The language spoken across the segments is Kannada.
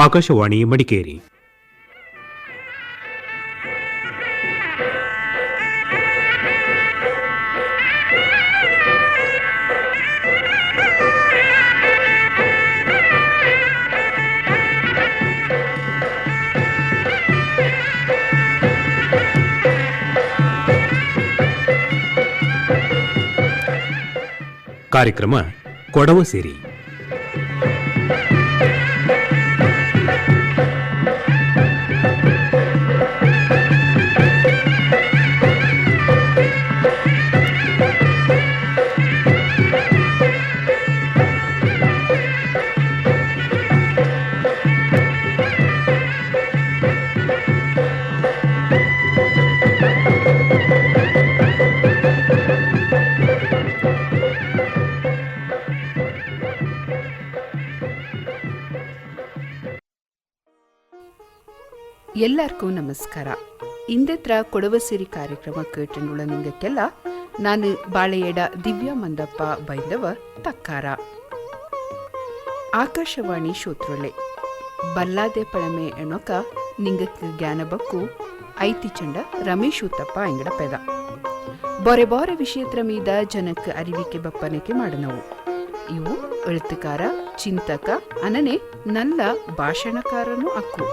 ಆಕಾಶವಾಣಿ ಮಡಿಕೇರಿ. ಕಾರ್ಯಕ್ರಮ ಕೊಡವ ಸೇರಿ. ಎಲ್ಲರಿಗೂ ನಮಸ್ಕಾರ. ಇಂದತ್ರ ಕೊಡವ ಸಿರಿ ಕಾರ್ಯಕ್ರಮ ಕೇಟನುಳ ನಿಂಗಕ್ಕೆಲ್ಲ ನಾನು ಬಾಳೆಯಡ ದಿವ್ಯಾ ಮಂದಪ್ಪ ಬೈಂದವ ತಕ್ಕಾರ. ಆಕಾಶವಾಣಿ ಶೋತ್ರುಳೆ ಬಲ್ಲಾದೆ ಪಳಮೆ ಎಣೊಕ ನಿಂಗಕ್ಕೆ ಜ್ಞಾನ ಬಕ್ಕು ಐತಿ ಚಂಡ ರಮೇಶ್ ಉತ್ತಪ್ಪ ಎಂಗಡ ಪೆದ ಬೊರೆ ಬೊರೆ ವಿಷಯತ್ರ ಮೀದ ಜನಕ್ಕೆ ಅರಿವಿಕೆ ಬಪ್ಪನಕ್ಕೆ ಮಾಡನವು. ಇವು ಎಳುತ್ತುಕಾರ, ಚಿಂತಕ ಅನನೆ ನಲ್ಲ ಭಾಷಣಕಾರನೂ ಅಕ್ಕು.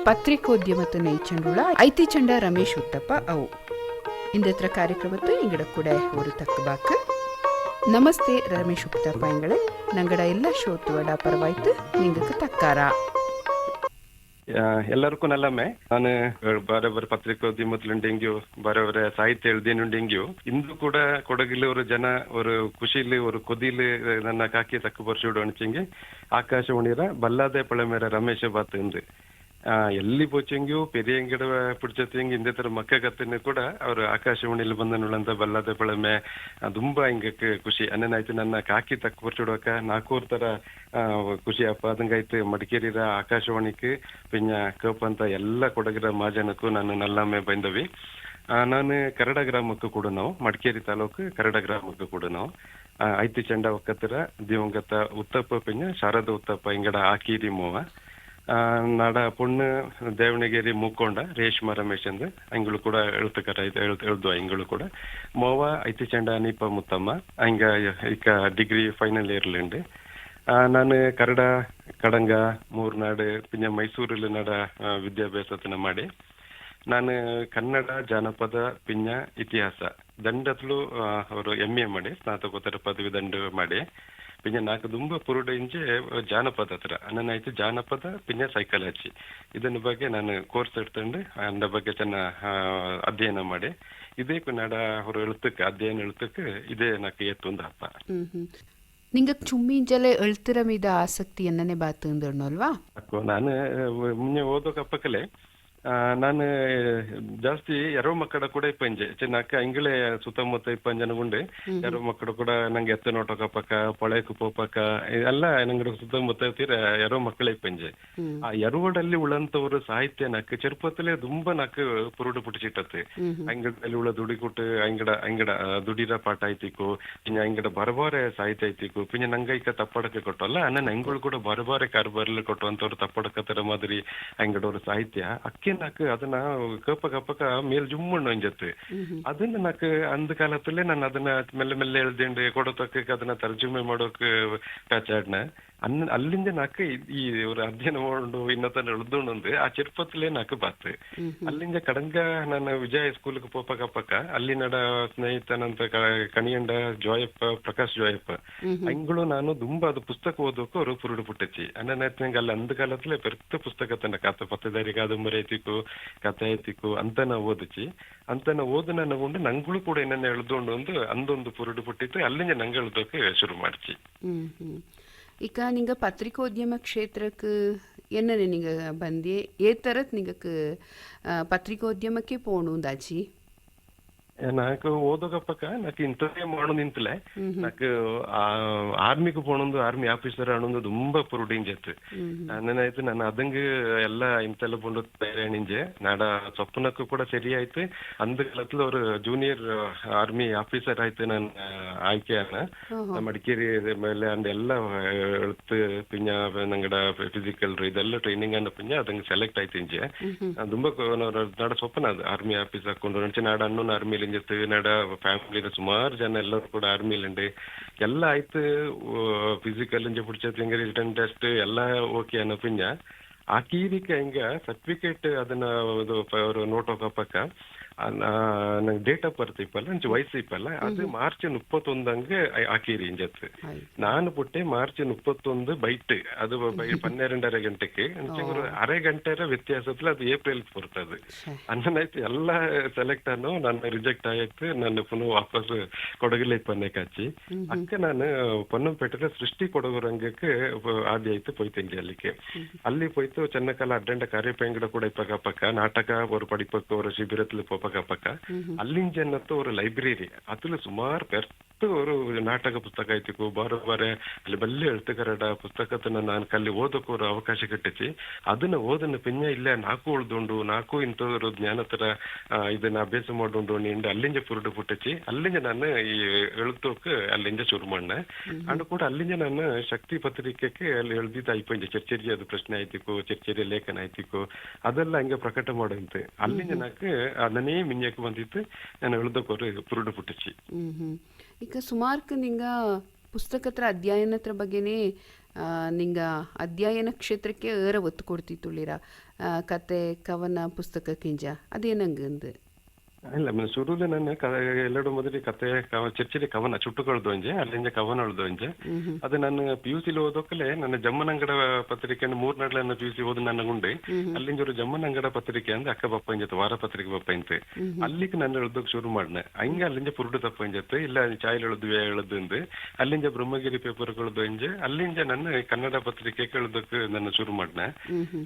ಪತ್ರಿಕೋದ್ಯಮದ ನೈಚಂಡುಳ ಐತಿ ಚಂಡ ರಮೇಶ್ ಉತ್ತಪ್ಪ ಅವು ಇಂದತ್ರ ಕಾರ್ಯಕ್ರಮತ್ತು ಇಂಗಡ ಕೂಡ ಅವರು ತಕ್ಕಬಾಕ. ನಮಸ್ತೆ ರಮೇಶ್ ಉತ್ತಪ್ಪ ಎಂಗಳೇ, ನಂಗಡ ಎಲ್ಲ ಶೋತುವಡ ಪರವಾಯ್ತು ನಿಂಗಕ್ಕೆ ತಕ್ಕಾರ. ಎಲ್ಲರಿಗೂ ನಲ್ಲಮ್ಮೆ. ನಾನು ಬೇರೆ ಬೇರೆ ಪತ್ರಿಕೋದ್ಯಮത്തിലുണ്ടെങ്കിൽ ಬೇರೆ ಬೇರೆ ಸಾಹಿತ್ಯ ಎഴുതിയുണ്ടെങ്കിൽ ಇಂದು ಕೂಡ ಕೊಡಗಿಲು ഒരു ಜನ ഒരു ಖುಷಿಲಿ ഒരു ಕೊದಿಲಿ ನನ್ನ ಕಾಕಿ ತಕ್ಕ ಬರ್ಸಿಡು ಅಣಿಚೆಂಗೆ ಆಕಾಶವಾಣಿರ ಬಲ್ಲಾದೆ ಪಳಮೇರ ರಮೇಶ ಬಾತ್ ಎಂದು ಎಲ್ಲಿ போச்செங்கோ பெரியங்கிட பிடிச்சதுங்க இந்த ತರ ಮಕ್ಕ ಕತ್ತನೆ ಕೂಡ ಅವರು ಆಕಾಶವಾಣಿಲಿ ಬಂದನುಳಂತ ಬಲ್ಲಾದೆ ಪಳಮೆ ತುಂಬಾ ಹಿಂಗಕ್ಕೆ ಖುಷಿ ಅನ್ನನಾಯ್ತು. ನನ್ನ ಕಾಕಿ ತಕ್ಕ ಬರ್ಸಿಡುವಕ ನಾಲ್ಕೂರ್ ತರ ಖುಷಿ ಅಪ್ಪ ಅದಂಗಾಯ್ತು. ಮಡಿಕೇರಿರ ಆಕಾಶವಾಣಿಗೆ ಪಿನ್ನ ಕೇಪಂತ ಎಲ್ಲ ಕೊಡಗಿರ ಮಾಜನಕ್ಕೂ ನಾನು ನಲ್ಲಮ್ಮೆ ಬೈಂದವಿ. ನಾನು ಕರಡ ಗ್ರಾಮಕ್ಕೂ ಕೂಡ ನಾವು ಮಡಿಕೇರಿ ತಾಲೂಕು ಕರಡ ಗ್ರಾಮಕ್ಕೂ ಕೂಡ ನಾವು ಐತಿ ಚಂಡ ಒಕ್ಕತ್ತರ ದಿವಂಗತ ಉತ್ತಪ್ಪ ಪಿನ್ನ ಶಾರದಾ ಉತ್ತಪ್ಪ ಹಿಂಗಡ ಆಕೀರಿ ಮೋವ ನಾಡ ಪುಣ್ಣು ದೇವಣಗೆರೆ ಮೂಕೊಂಡ ರೇಷ್ಮಾ ರಮೇಶ್ ಅಂದ್ ಅಂಗಳು ಕೂಡ ಎಳುತ್ತಕರ ಎಳ್ದು ಅಂಗಳು ಕೂಡ ಮೋವ ಐತಿ ಚಂಡ ಅನೀಪ ಮುತ್ತಮ್ಮ ಹಂಗ ಈಗ ಡಿಗ್ರಿ ಫೈನಲ್ ಇಯರ್ಲುಂಡು. ನಾನು ಕರಡ ಕಡಂಗ ಮೂರ್ನಾಡು ಪಿನ್ನ ಮೈಸೂರಲ್ಲಿ ನಡ ವಿದ್ಯಾಭ್ಯಾಸತನ ಮಾಡಿ ನಾನು ಕನ್ನಡ ಜಾನಪದ ಪಿನ್ನ ಇತಿಹಾಸ ದಂಡತ್ಲು ಅವರು MA ಮಾಡಿ ಸ್ನಾತಕೋತ್ತರ ಪದವಿ ದಂಡ ಮಾಡಿ ಪಿನ್ನ ನಾಲ್ಕು ತುಂಬ ಪುರುಡ ಇಂಚೆ ಜಾನಪದ ಹತ್ರ ನನ್ನಾಯ್ತು ಜಾನಪದ ಪಿನ್ನ ಸೈಕಾಲಜಿ ಇದನ್ನ ಬಗ್ಗೆ ನಾನು ಕೋರ್ಸ್ ಎಡ್ತಂಡು ಅಂದ ಬಗ್ಗೆ ಚೆನ್ನಾಗಿ ಅಧ್ಯಯನ ಮಾಡಿ ಇದೇ ನಾಡ ಅವರು ಎಳುತ್ತಕ್ಕೆ ಅಧ್ಯಯನ ಎಳುತ್ತಕ್ಕೆ ಇದೇ ನಾಲ್ಕು ಎತ್ತೊಂದು ಹಪ್ಪ. ನಿಂಗ ಚುಮ್ಮಿಂಜಲೆ ಎಳ್ತಿರ ಮೀದ ಆಸಕ್ತಿ ಎನ್ನನೆ ಬಾತು ಅಲ್ವಾ? ಅಕ್ಕೋ ನಾನು ಮುನ್ನೆ ಓದೋಕೆ ಅಪ್ಪಕಲೆ ನಾನು ಜಾಸ್ತಿ ಎರವ ಮಕ್ಕಳ ಕೂಡ ಇಪ್ಪಂಜೆ ಚಿನ್ನಕ್ಕ ಇಂಗಳೇ ಸುತ್ತಮುತ್ತ ಇಪ್ಪಂಜನಗುಂಡು ಎರವ ಮಕ್ಕಳು ಕೂಡ ನಂಗೆ ಎತ್ತ ನೋಟಕ ಪಕ್ಕ ಪೊಳೆಕು ಪೋಪಕ್ಕ ಎಲ್ಲ ನಂಗೆ ಸುತ್ತಮುತ್ತ ತೀರ ಎರವ ಮಕ್ಕಳ ಇಪ್ಪಂಜೆ. ಆ ಎರವಡಲ್ಲಿ ಉಳಂತವರು ಸಾಹಿತ್ಯ ನಕ್ಕ ಚೆರುಪತ್ತಲೇ ತುಂಬಾ ನಕ್ಕ ಪುರುಡು ಪುಟಿಸಿಟ್ಟತ್ತೆ. ಅಂಗಡಲ್ಲಿ ಉಳ ದುಡಿಕೊಟ್ಟು ಅಂಗಡ ದುಡಿರ ಪಾಠ ಐತಿಕು ಪಿನ್ನ ಅಂಗಡ ಬರಬಾರೆ ಸಾಹಿತ್ಯ ಐತಿಕು ಪಿನ್ನ ನಂಗೈಕ ತಪ್ಪಡಕ್ಕೆ ಕೊಟ್ಟಲ್ಲ ಅನ್ನ ಅಂಗಳು ಕೂಡ ಬರಬಾರೆ ಕಾರ್ಬಾರ್ಲಿ ಕೊಟ್ಟುವಂತವ್ರು ತಪ್ಪಡಕತ್ತರ ಮಾದರಿ ಅಂಗಡವ್ರ ಸಾಹಿತ್ಯ ಅಕ್ಕಿ ನಾಕು ಅದನ್ನ ಕಪ್ಪಕ ಮೇಲ್ ಜುಮ್ಮಣ್ಣು ಅಂಜತ್ತು. ಅದನ್ನ ನಾಕು ಅಂದ ಕಾಲದಲ್ಲೇ ನಾನು ಅದನ್ನ ಮೆಲ್ಲ ಮೆಲ್ಲ ಎಳ್ದಿಂಡು ಕೊಡೋತಕ್ಕ ಅದನ್ನ ತರ್ಜುಮೆ ಮಾಡೋಕ್ ಕಾಚಾಡ್ನ ಅಲ್ಲಿಂದ ನಾಕು ಈ ஒரு ಅಧ್ಯಯನ ಮಾಡು ಇನ್ನತನ ಎಳ್ದೊಂಡು ಆ ಚಿರ್ಪತ್ತಲೇ ನಾಕು ಬಾತ್ ಅಲ್ಲಿಂದ ಕಡಂಗ ನಾನು ವಿಜಯ ಸ್ಕೂಲ್ಗೆ ಪೋಪಕ್ಕ ಅಲ್ಲಿ ನಡ ಸ್ನೇಹಿತನಂತ ಕಣಿಯಂಡ ಜೋಯಪ್ಪ ಪ್ರಕಾಶ್ ಜೋಯಪ್ಪ ಅಂಗಳು ನಾನು ತುಂಬಾ ಅದು ಪುಸ್ತಕ ಓದೋಕು ಅವರು ಪುರುಡು ಪುಟ್ಟಚ್ಚಿ ಅನ್ನನಾಯ್ತು ಅಲ್ಲಿ ಅಂದ ಕಾಲದಲ್ಲೇ ಪೆರ್ತ ಪುಸ್ತಕ ತನ್ನ ಕಾತ ಪತ್ತದಾರಿ ಕಾದಂಬರಿ ಐತಿಕು ಕಥೆ ಐತಿಕು ಅಂತನ ಓದಿಚಿ ಅಂತನ ಓದನ ನಗೊಂಡು ನಂಗಳು ಕೂಡ ಏನನ್ನ ಎಳ್ದೊಂಡು ಒಂದು ಅಂದೊಂದು ಪುರುಡು ಪುಟ್ಟಿತ್ತು ಅಲ್ಲಿಂದ ನಂಗೆ ಎಳ್ದೋಕೆ ಶುರು ಮಾಡ್ಚಿ. ಈಗ ನಿಂಗ ಪತ್ರಿಕೋದ್ಯಮ ಕ್ಷೇತ್ರಕ್ಕೆ ಎನ್ನನೆ ನಿಂಗ ಬಂದಿ ಏ ತರತ್ ನಿಂಗಕ್ಕೆ ಪತ್ರಿಕೋದ್ಯಮಕ್ಕೆ ಪೋಣುಂದಾಚಿ? నాకు ఓదోగప్పక నాకు ಇಂಥದ್ದೇ ಮಾಡೋದಿಂತಲೇ నాకు ಆರ್ಮಿಗೆ போனೊಂದು ಆರ್ಮಿ ಆಫೀಸರ್ ಅನ್ನೊಂದು ತುಂಬಾ ಪುರುಡಿಂಗ್ ಜೆತ್ತು ನನ್ನನಾಯ್ತು ನಾನು ಅದಂಗ ಎಲ್ಲ ಇಂತೆಲ್ಲ ಬಂದು ತಯಾರಿಣಿಂಜೆ ನಾಡ ಸೊಪ್ಪನಕ್ಕೂ ಕೂಡ ಸರಿ ಆಯ್ತು ಅಂದ ಕಾಲத்துல ஒரு ಜೂನಿಯರ್ ಆರ್ಮಿ ಆಫೀಸರ್ ಆಯ್ತು ನಾನು ಆಯ್ಕೆಯಾನ ಮಡಿಕೇರಿ ಮೇಲೆ ಅಂದ ಎಲ್ಲ ಎಳುತ್ತು ಪಿಂಜ ನಂಗಡ ಫಿಸಿಕಲ್ ಇದೆಲ್ಲ ಟ್ರೈನಿಂಗ್ ಅನ್ನ ಪಿಂಜ ಅದಂಗ ಸೆಲೆಕ್ಟ್ ಆಯ್ತು ಇಂಜೆ ತುಂಬಾ ನಾಡ ಸೊಪ್ಪನ ಅದು ಆರ್ಮಿ ಆಫೀಸ್ ಹಾಕೊಂಡು ನಡ್ಚೆ ನಾಡ ಅನ್ನೊಂದು ಆರ್ಮಿ ನಡ ಫ್ಯಾಮಿಲಿ ಸುಮಾರು ಜನ ಎಲ್ಲರೂ ಕೂಡ ಆರ್ಮಿಲುಂಡು ಎಲ್ಲ ಆಯ್ತು ಫಿಸಿಕಲ್ ಇಂಜ ಪುಡ್ಚ ರಿಟರ್ನ್ ಟೆಸ್ಟ್ ಎಲ್ಲ ಓಕೆ ಅನ್ನೋ ಪಿಂಜ ಆ ಕೀರಿಕೆ ಹಿಂಗ ಸರ್ಟಿಫಿಕೇಟ್ ಅದನ್ನ ನೋಟ್ ಹೋಗಪ್ಪಕ್ಕ ನಂಗೆ ಡೇಟ್ ಆಫ್ ಬರ್ತ್ ಇಪ್ಪಲ್ಲ ಅಂಚೆ ವಯಸ್ಸು ಇಪ್ಪಲ್ಲ ಅದು ಮಾರ್ಚ್ 31 ಆಕೀರಿ ಇಂಜತ್ತು ನಾನು ಪುಟ್ಟೆ ಮಾರ್ಚ್ 31 ಬೈಟ್ ಅದು 12:30 ಗಂಟೆಗೆ ಅಂಚೆ ஒரு ಅರೆ ಗಂಟೆ ವ್ಯತ್ಯಾಸದಲ್ಲಿ ಅದು ಏಪ್ರಿಲ್ ಬರ್ತದೆ ಅನ್ನನಾಯ್ತು ಎಲ್ಲ ಸೆಲೆಕ್ಟ್ ಅನ್ನೋ ನಾನು ರಿಜೆಕ್ಟ್ ಆಯ್ತು ನಾನು ಪುನಃ ವಾಪಸ್ ಕೊಡಗಿಲೆ ಪನ್ನೆ ಕಾಚಿ ಅಕ್ಕ ನಾನು ಪೊನ್ನಂಪೇಟೆ ಸೃಷ್ಟಿ ಕೊಡಗು ರಂಗಕ್ಕೆ ಆದಿ ಆಯ್ತು ಪೋಯ್ತಂಗೆ ಅಲ್ಲಿಗೆ ಅಲ್ಲಿ ಪೋಯ್ತು ಚೆನ್ನಕಾಲ ಅಡ್ಡಂಡ ಕಾರ್ಯಪಂಗಡ ಕೂಡ ಇಪ್ಪಕ್ಕ ಪಕ್ಕ ನಾಟಕ ஒரு படிப்பக்க ஒரு ಶಿಬಿರத்தில் ಪಕ್ಕ ಅಲ್ಲಿಂಜ ஒரு ಲೈಬ್ರರಿ ಅத்துல ಸುಮಾರು பெருத்து ஒரு ನಾಟಕ ಪುಸ್ತಕ ಐತಿಕು ಬಾರೆ ಅಲ್ಲಿ ಬಲ್ಲೆ ಎಳ್ತುಕರಡ ಪುಸ್ತಕತನ ನಾನು ಕಲ್ಲಿ ಓದಕ್ಕೆ ஒரு ಅವಕಾಶ ಕಟ್ಟಿಸಿ ಅದನ್ನ ಓದನ್ನ ಪಿಂಜ ಇಲ್ಲ ನಾಕು ಉಳ್ದುಂಡು ನಾಕು ಇಂಥವ್ರು ಜ್ಞಾನ ತರ ಇದನ್ನ ಅಭ್ಯಾಸ ಮಾಡುಂಡು ನಿಂಡು ಅಲ್ಲಿಂಜ ಪುರುಡು ಪುಟ್ಟಿಸಿ ಅಲ್ಲಿಂಜ ನಾನು ಈ ಎಳುತ್ತೋಕೆ ಅಲ್ಲಿಂಜ ಶುರು ಮಾಡ್ನೆ ಅಂಡ್ ಕೂಡ ಅಲ್ಲಿಂಜ ನಾನು ಶಕ್ತಿ ಪತ್ರಿಕೆಗೆ ಅಲ್ಲಿ ಎಳ್ದಿದ್ದು ಐಪಂಜ ಚರ್ಚೆರಿ ಅದು ಪ್ರಶ್ನೆ ಆಯ್ತಿಕು ಚರ್ಚೆರಿ ಲೇಖನ ಆಯ್ತಿಕು ಅದೆಲ್ಲ ಹಂಗೆ ಪ್ರಕಟ ಮಾಡೋಂತೆ ಅಲ್ಲಿಂಜ ನಾಕು ಅದನ್ನೇ ಮಿಂಜಕ್ಕೆ ಬಂದಿತ್ತು ನಾನು ಎಳ್ದಕ್ಕೆ ಪುರುಡು ಪುಟ್ಟಿಸಿ ಈಗ ಸುಮಾರು ನಿಂಗ ಪುಸ್ತಕತ್ರ ಅಧ್ಯಯನತ್ರ ಬಗ್ಗೆನೇ ನಿಂಗ ಅಧ್ಯಯನ ಕ್ಷೇತ್ರಕ್ಕೆ ಒತ್ತು ಕೊಡ್ತಿತ್ತುಳ್ಳಿರ ಕತೆ ಕವನ ಪುಸ್ತಕ ಕಿಂಜ ಅದೇನಂಗಂದು ಇಲ್ಲ ಶುರುಲಿ ನಾನು ಎಲ್ಲರೂ ಮೊದಲು ಕತೆ ಚರ್ಚೆರಿ ಕವನ ಚುಟ್ಟುಕೊಳ್ದು ಅಂಜೆ ಅಲ್ಲಿಂದ ಕವನ ಉಳ್ದು ಅಂಜೆ ಅದು ನಾನು PUC ಓದೋಕಲೆ ನನ್ನ ಜಮ್ಮನಂಗಡ ಪತ್ರಿಕೆ 3 ನಡ್ಲನ್ನ PUC ಓದು ನನಗುಂಡೆ ಅಲ್ಲಿಂದ ಒಂದು ಜಮ್ಮನಂಗಡ ಪತ್ರಿಕೆ ಅಂದ್ರೆ ಅಕ್ಕ ಬಪ್ಪ ಅಂಜತ್ ವಾರ ಪತ್ರಿಕೆ ಬಪ್ಪ ಅಂತೆ ಅಲ್ಲಿಗೆ ನಾನು ಎಳ್ದೋಕ್ ಶುರು ಮಾಡ್ನೆ ಹಂಗೆ ಅಲ್ಲಿಂದ ಪುರುಡು ತಪ್ಪ ಅಂಜತ್ತೆ ಇಲ್ಲ ಚಾಯ್ಲ್ ಎಳ್ದು ಅಂದು ಅಲ್ಲಿಂದ ಬ್ರಹ್ಮಗಿರಿ ಪೇಪರ್ ಗಳದು ಅಂಜೆ ಅಲ್ಲಿಂದ ನನ್ನ ಕನ್ನಡ ಪತ್ರಿಕೆ ಎಳ್ದೋಕ್ ನನ್ನ ಶುರು ಮಾಡ್ನೆ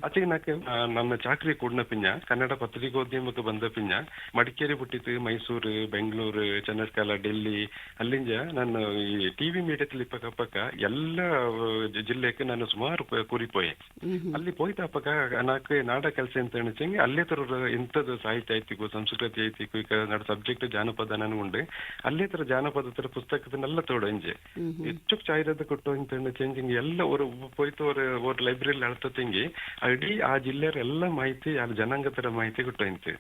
ಅಚ್ಚಿಗೆ ನಾಕೆ ನನ್ನ ಚಾಕ್ರಿ ಕೂಡ್ನ ಪಿಂಜ ಕನ್ನಡ ಪತ್ರಿಕೋದ್ಯಮಕ್ಕೆ ಬಂದ ಪಿಂಜ ಮಡಿಕೇರಿ ಬಿಟ್ಟಿತ್ತು ಮೈಸೂರು ಬೆಂಗಳೂರು ಚನ್ನರ್ಕಾಲ ಡೆಲ್ಲಿ ಅಲ್ಲಿಂದ ನಾನು ಈ ಟಿವಿ ಮೀಡಿಯದಲ್ಲಿ ಪಕ್ಕ ಎಲ್ಲ ಜಿಲ್ಲೆಗೆ ನಾನು ಸುಮಾರು ಕೂರಿಪೋಯೆ ಅಲ್ಲಿ ಪೋಯ್ತ ಪಕ್ಕ ನಾಲ್ಕು ನಾಡ ಕೆಲಸ ಅಂತ ಎಣಿಸಂಗೆ ಅಲ್ಲೇ ತರ ಎಂಥದ್ದು ಸಾಹಿತ್ಯ ಐತಿಕು ಸಂಸ್ಕೃತಿ ಐತಿಕು ಈಗ ನಾಡ ಸಬ್ಜೆಕ್ಟ್ ಜಾನಪದ ನನಗುಂಡೆ ಅಲ್ಲೇ ತರ ಜಾನಪದ ತರ ಪುಸ್ತಕದನ್ನೆಲ್ಲ ತೋಡಂಜೆ ಹೆಚ್ಚು ಚಾಯ್ರದ ಕೊಟ್ಟು ಅಂತ ಚೇಂಜಿಂಗ್ ಎಲ್ಲ ಪೋಯ್ತು ஒரு ಲೈಬ್ರರಿ ಅಳ್ತಂಗಿ ಅಡಿ ಆ ಜಿಲ್ಲೆಯ ಎಲ್ಲ ಮಾಹಿತಿ ಆ ಜನಾಂಗ ತರ ಮಾಹಿತಿ ಕೊಟ್ಟಂತೆ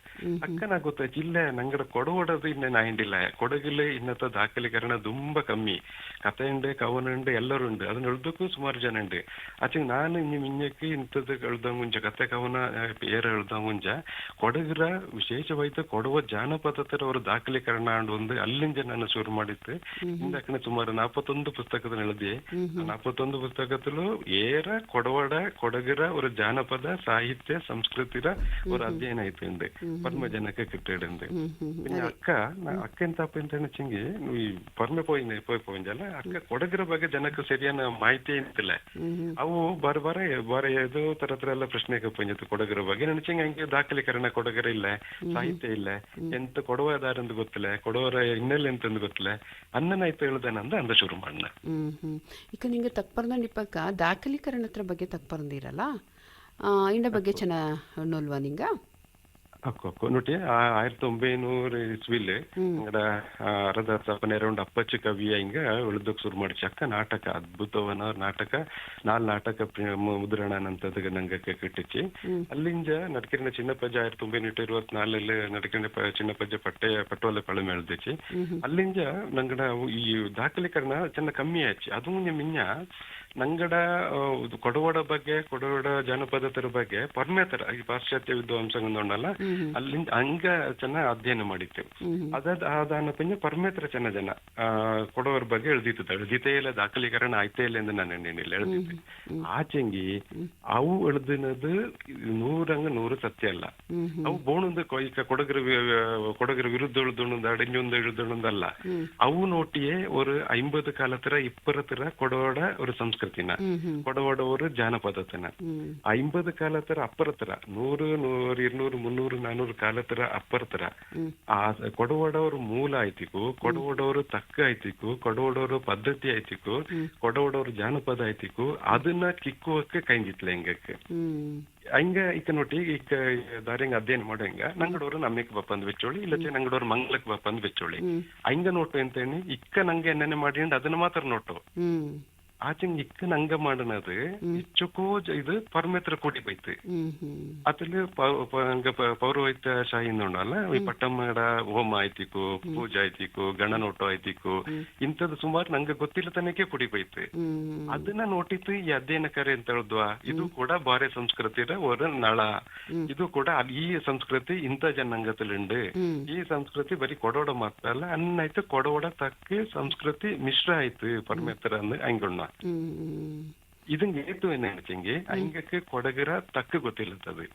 ಅಕ್ಕ ಗೊತ್ತ ಜಿಲ್ಲೆ ನಂಗಡ ಕೊಡವಡದು ಇನ್ನೇನು ಆಯಿಂಡಿಲ್ಲ ಕೊಡಗಿಲ್ಲ ಇನ್ನತ್ತ ದಾಖಲೀಕರಣ ತುಂಬಾ ಕಮ್ಮಿ ಕಥೆಯುಂಡೆ ಕವನುಂಡೆ ಎಲ್ಲರುಂಡು ಅದನ್ನ ಎಳ್ದಕ್ಕೂ ಸುಮಾರು ಜನ ಉಂಡು ಆಚೆ ನಾನು ಮಿಂಜಕ್ಕೆ ಇಂಥದ್ದು ಎಳ್ದಂಗುಂಜ ಕತೆ ಕವನ ಏರ ಎಳ್ದಂಗುಂಜ ಕೊಡಗರ ವಿಶೇಷವಾಯ್ತು ಕೊಡವ ಜಾನಪದ ತರ ಅವರು ದಾಖಲೀಕರಣ ಅಂಡು ಒಂದು ಅಲ್ಲಿಂದ ನಾನು ಶುರು ಮಾಡಿತ್ತು ಇಂದಕ್ಕನೆ ಸುಮಾರು 41 ಪುಸ್ತಕದ ಎಳ್ದಿ 41 ಪುಸ್ತಕದಲ್ಲೂ ಏರ ಕೊಡವಡ ಕೊಡಗರ ஒரு ಜಾನಪದ ಸಾಹಿತ್ಯ ಸಂಸ್ಕೃತಿರ ஒரு ಅಧ್ಯಯನ ಆಯ್ತು ಇಂದೆ ಪದ್ಮ ಜನಕ್ಕೆ ಕಿಟ್ಟಿಡಂದೆ ಅಕ್ಕ ಎಂತ ಚಿಂಗಿ ಈ ಪರ್ಮೆ ಪೋಯಿಂಜಲ್ಲ ಅಕ್ಕ ಕೊಡಗರ ಬಗ್ಗೆ ಜನಕ್ಕೆ ಸರಿಯಾದ ಮಾಹಿತಿ ಅಂತಿಲ್ಲ ಅವು ಬಾರ ಏದೋ ತರ ಎಲ್ಲ ಪ್ರಶ್ನೆಗೆ ಪಂಜತ್ತು ಕೊಡಗರ ಬಗ್ಗೆ ನೆನಚಿಂಗ ಹಂಗೆ ದಾಖಲೀಕರಣ ಕೊಡಗರ ಇಲ್ಲ ಸಾಹಿತ್ಯ ಇಲ್ಲ ಎಂತ ಕೊಡವದಾರಂದು ಗೊತ್ತಿಲ್ಲ ಕೊಡವರ ಹಿನ್ನೆಲೆ ಎಂತಂದು ಗೊತ್ತಿಲ್ಲ ಅನ್ನನಾಯ್ತು ಹೇಳುದೇನಂದ ಅಂದ ಶುರು ಮಾಡ್ನ ಈಗ ನಿಂಗೆ ತಕ್ಪರ್ದಂಡಿಪ್ಪಕ್ಕ ದಾಖಲೀಕರಣತ್ರ ಬಗ್ಗೆ ತಕ್ಪರ್ದಿರಲ್ಲ ಇಂಡ ಬಗ್ಗೆ ಚೆನ್ನಾಗಿ ನೋಲ್ವಾ ನಿಂಗ ಅಕ್ಕು ನೋಡಿ 1900 ಇಸ್ವಿಲಿ ಅರದ ಸ್ಥಾಪನೆ ಅರೌಂಡ್ ಅಪ್ಪಚ್ಚು ಕವಿಯ ಹಿಂಗ ಉಳಿದಕ್ಕೆ ಶುರು ಮಾಡಿ ಅಕ್ಕ ನಾಟಕ ಅದ್ಭುತವನ ನಾಟಕ 4 ನಾಟಕ ಮುದ್ರಣ ನಂತದ ನಂಗಕ್ಕೆ ಕಟ್ಟಿಚ್ಚಿ ಅಲ್ಲಿಂದ ನಡಕಿನ ಚಿನ್ನಪ್ಪಜ್ಜ 1924 ನಡಕಿನ ಚಿನ್ನಪ್ಪಜ್ಜ ಪಟ್ಟೋಲೆ ಪಳಮೆ ಎಳ್ದಿಚ್ಚಿ ಅಲ್ಲಿಂದ ನಂಗಡ ಈ ದಾಖಲೀಕರಣ ಚೆನ್ನ ಕಮ್ಮಿ ಆಯ್ತು ಅದು ಮಿಂಜ ನಂಗಡ ಕೊಡವಡ ಬಗ್ಗೆ ಕೊಡವಡ ಜಾನಪದ ತರ ಬಗ್ಗೆ ಪರ್ಮೇತರ ಈ ಪಾಶ್ಚಾತ್ಯ ವಿದ್ವಾಂಸಗೊಂಡಲ್ಲ ಅಲ್ಲಿಂದ ಹಂಗ ಚೆನ್ನಾಗಿ ಅಧ್ಯಯನ ಮಾಡಿತ್ತು ಅದಾನ ಪಿಂಜ ಪರ್ಮೇತರ ಚೆನ್ನ ಜನ ಕೊಡವರ ಬಗ್ಗೆ ಎಳ್ದಿತ್ತೇ ಇಲ್ಲ ದಾಖಲೀಕರಣ ಆಯ್ತೇ ಇಲ್ಲ ಎಂದು ನಾನು ಏನಿಲ್ಲ ಎಳ್ದಿದ್ದೆ ಆಚೆಂಗಿ ಅವು ಎಳ್ದಿನದು 100 ಸತ್ಯ ಅಲ್ಲ ಅವು ಬೋಣದ ಈಗ ಕೊಡಗರ ವಿರುದ್ಧ ಎಳ್ದೊಂದು ಅಡಿಂಜೊಂದು ಎಳ್ದೊಂದಲ್ಲ ಅವು ನೋಟಿಯೇ ஒரு 50 ಕಾಲತರ 20 ತರ ಕೊಡವಡ ஒரு ಸಂಸ್ಕೃತಿ ಸಂಸ್ಕೃತಿನ, ಕೊಡವಡವರು ಜಾನಪದತನ. 50 ಕಾಲತರ ಅಪ್ಪರತರ 100 100 200 300 400 ಕಾಲತರ ಅಪ್ಪರತರ ಆ ಕೊಡವಡವರು ಮೂಲ ಆಯ್ತಿಕು, ಕೊಡವಡವರು ತಕ್ಕ ಆಯ್ತಿಕು, ಕೊಡವಡವರು ಪದ್ಧತಿ ಆಯ್ತಿಕು, ಕೊಡವಡವರು ಜಾನಪದ ಆಯ್ತಿಕು, ಅದನ್ನ ಕಿಕ್ಕುವಕ್ಕೆ ಕೈಂದಿತ್ಲೆ ಹೆಂಗಕ್ಕೆ ಹಂಗ ಇಕ್ಕ ನೋಡಿ ಇಕ್ಕ ದಾರಿಂಗ ಅಧ್ಯಯನ ಮಾಡೋಂಗ ನಂಗಡವ್ರು ನಮ್ಮಕ್ಕೆ ಬಪ್ಪಂದ್ ಬೆಚ್ಚೋಳಿ ಇಲ್ಲಚೆ ನಂಗಡವ್ರು ಮಂಗ್ಲಕ್ ಬಪ್ಪಂದ್ ಬೆಚ್ಚೋಳಿ ಹಂಗ ನೋಟು ಅಂತೇಳಿ ಇಕ್ಕ ನಂಗೆ ಎಣ್ಣೆ ಮಾಡಿ ಅದನ್ನ ಮಾತ್ರ ನೋಟು ಆಚೆಂಗ್ ಇಕ್ಕ ನಂಗ ಮಾಡನದು ಇಚ್ಚುಕೋ ಇದು ಪರಮೇತ್ರ ಕೋಟಿ ಬೈತು ಅದಲ್ಲಿ ಪೌರೋಹಿತ ಶಾಹಿಂದ ಉಂಡಲ್ಲ ಈ ಪಟ್ಟಮ್ಮಡ ಹೋಮ ಆಯ್ತಿಕು, ಪೂಜೆ ಆಯ್ತಿಕು, ಗಣ ನೋಟು ಆಯ್ತಿಕು, ಇಂಥದ್ದು ಸುಮಾರು ನಂಗೆ ಗೊತ್ತಿಲ್ಲ ತನಕ ಕುಡಿ ಬೈತು. ಅದನ್ನ ನೋಟಿತ್ತು ಈ ಅಧ್ಯಯನ ಕಾರ್ಯ ಅಂತ ಹೇಳಿದ್ವಾ, ಇದು ಕೂಡ ಬಾರೆ ಸಂಸ್ಕೃತಿರ ಒಂದು ನಳ. ಇದು ಕೂಡ ಈ ಸಂಸ್ಕೃತಿ ಇಂಥ ಜನಾಂಗದಲ್ಲಿಂಡು, ಈ ಸಂಸ್ಕೃತಿ ಬರೀ ಕೊಡೋಡ ಮಾತ್ರ ಅಲ್ಲ ಅನ್ನಾಯ್ತು ಕೊಡೋಡ ತಕ್ಕ ಸಂಸ್ಕೃತಿ ಮಿಶ್ರ ಆಯ್ತು ಪರಮೇತ್ರ ಅಂದ್ ಹಂಗುಣ್ಣ. ಇದಂಗೆ ಏತು ಏನಿಂಗೆ ಹಂಗಕ್ಕೆ ಕೊಡಗರ ತಕ್ಕ ಗೊತ್ತಿಲ್ಲತ್ತದು,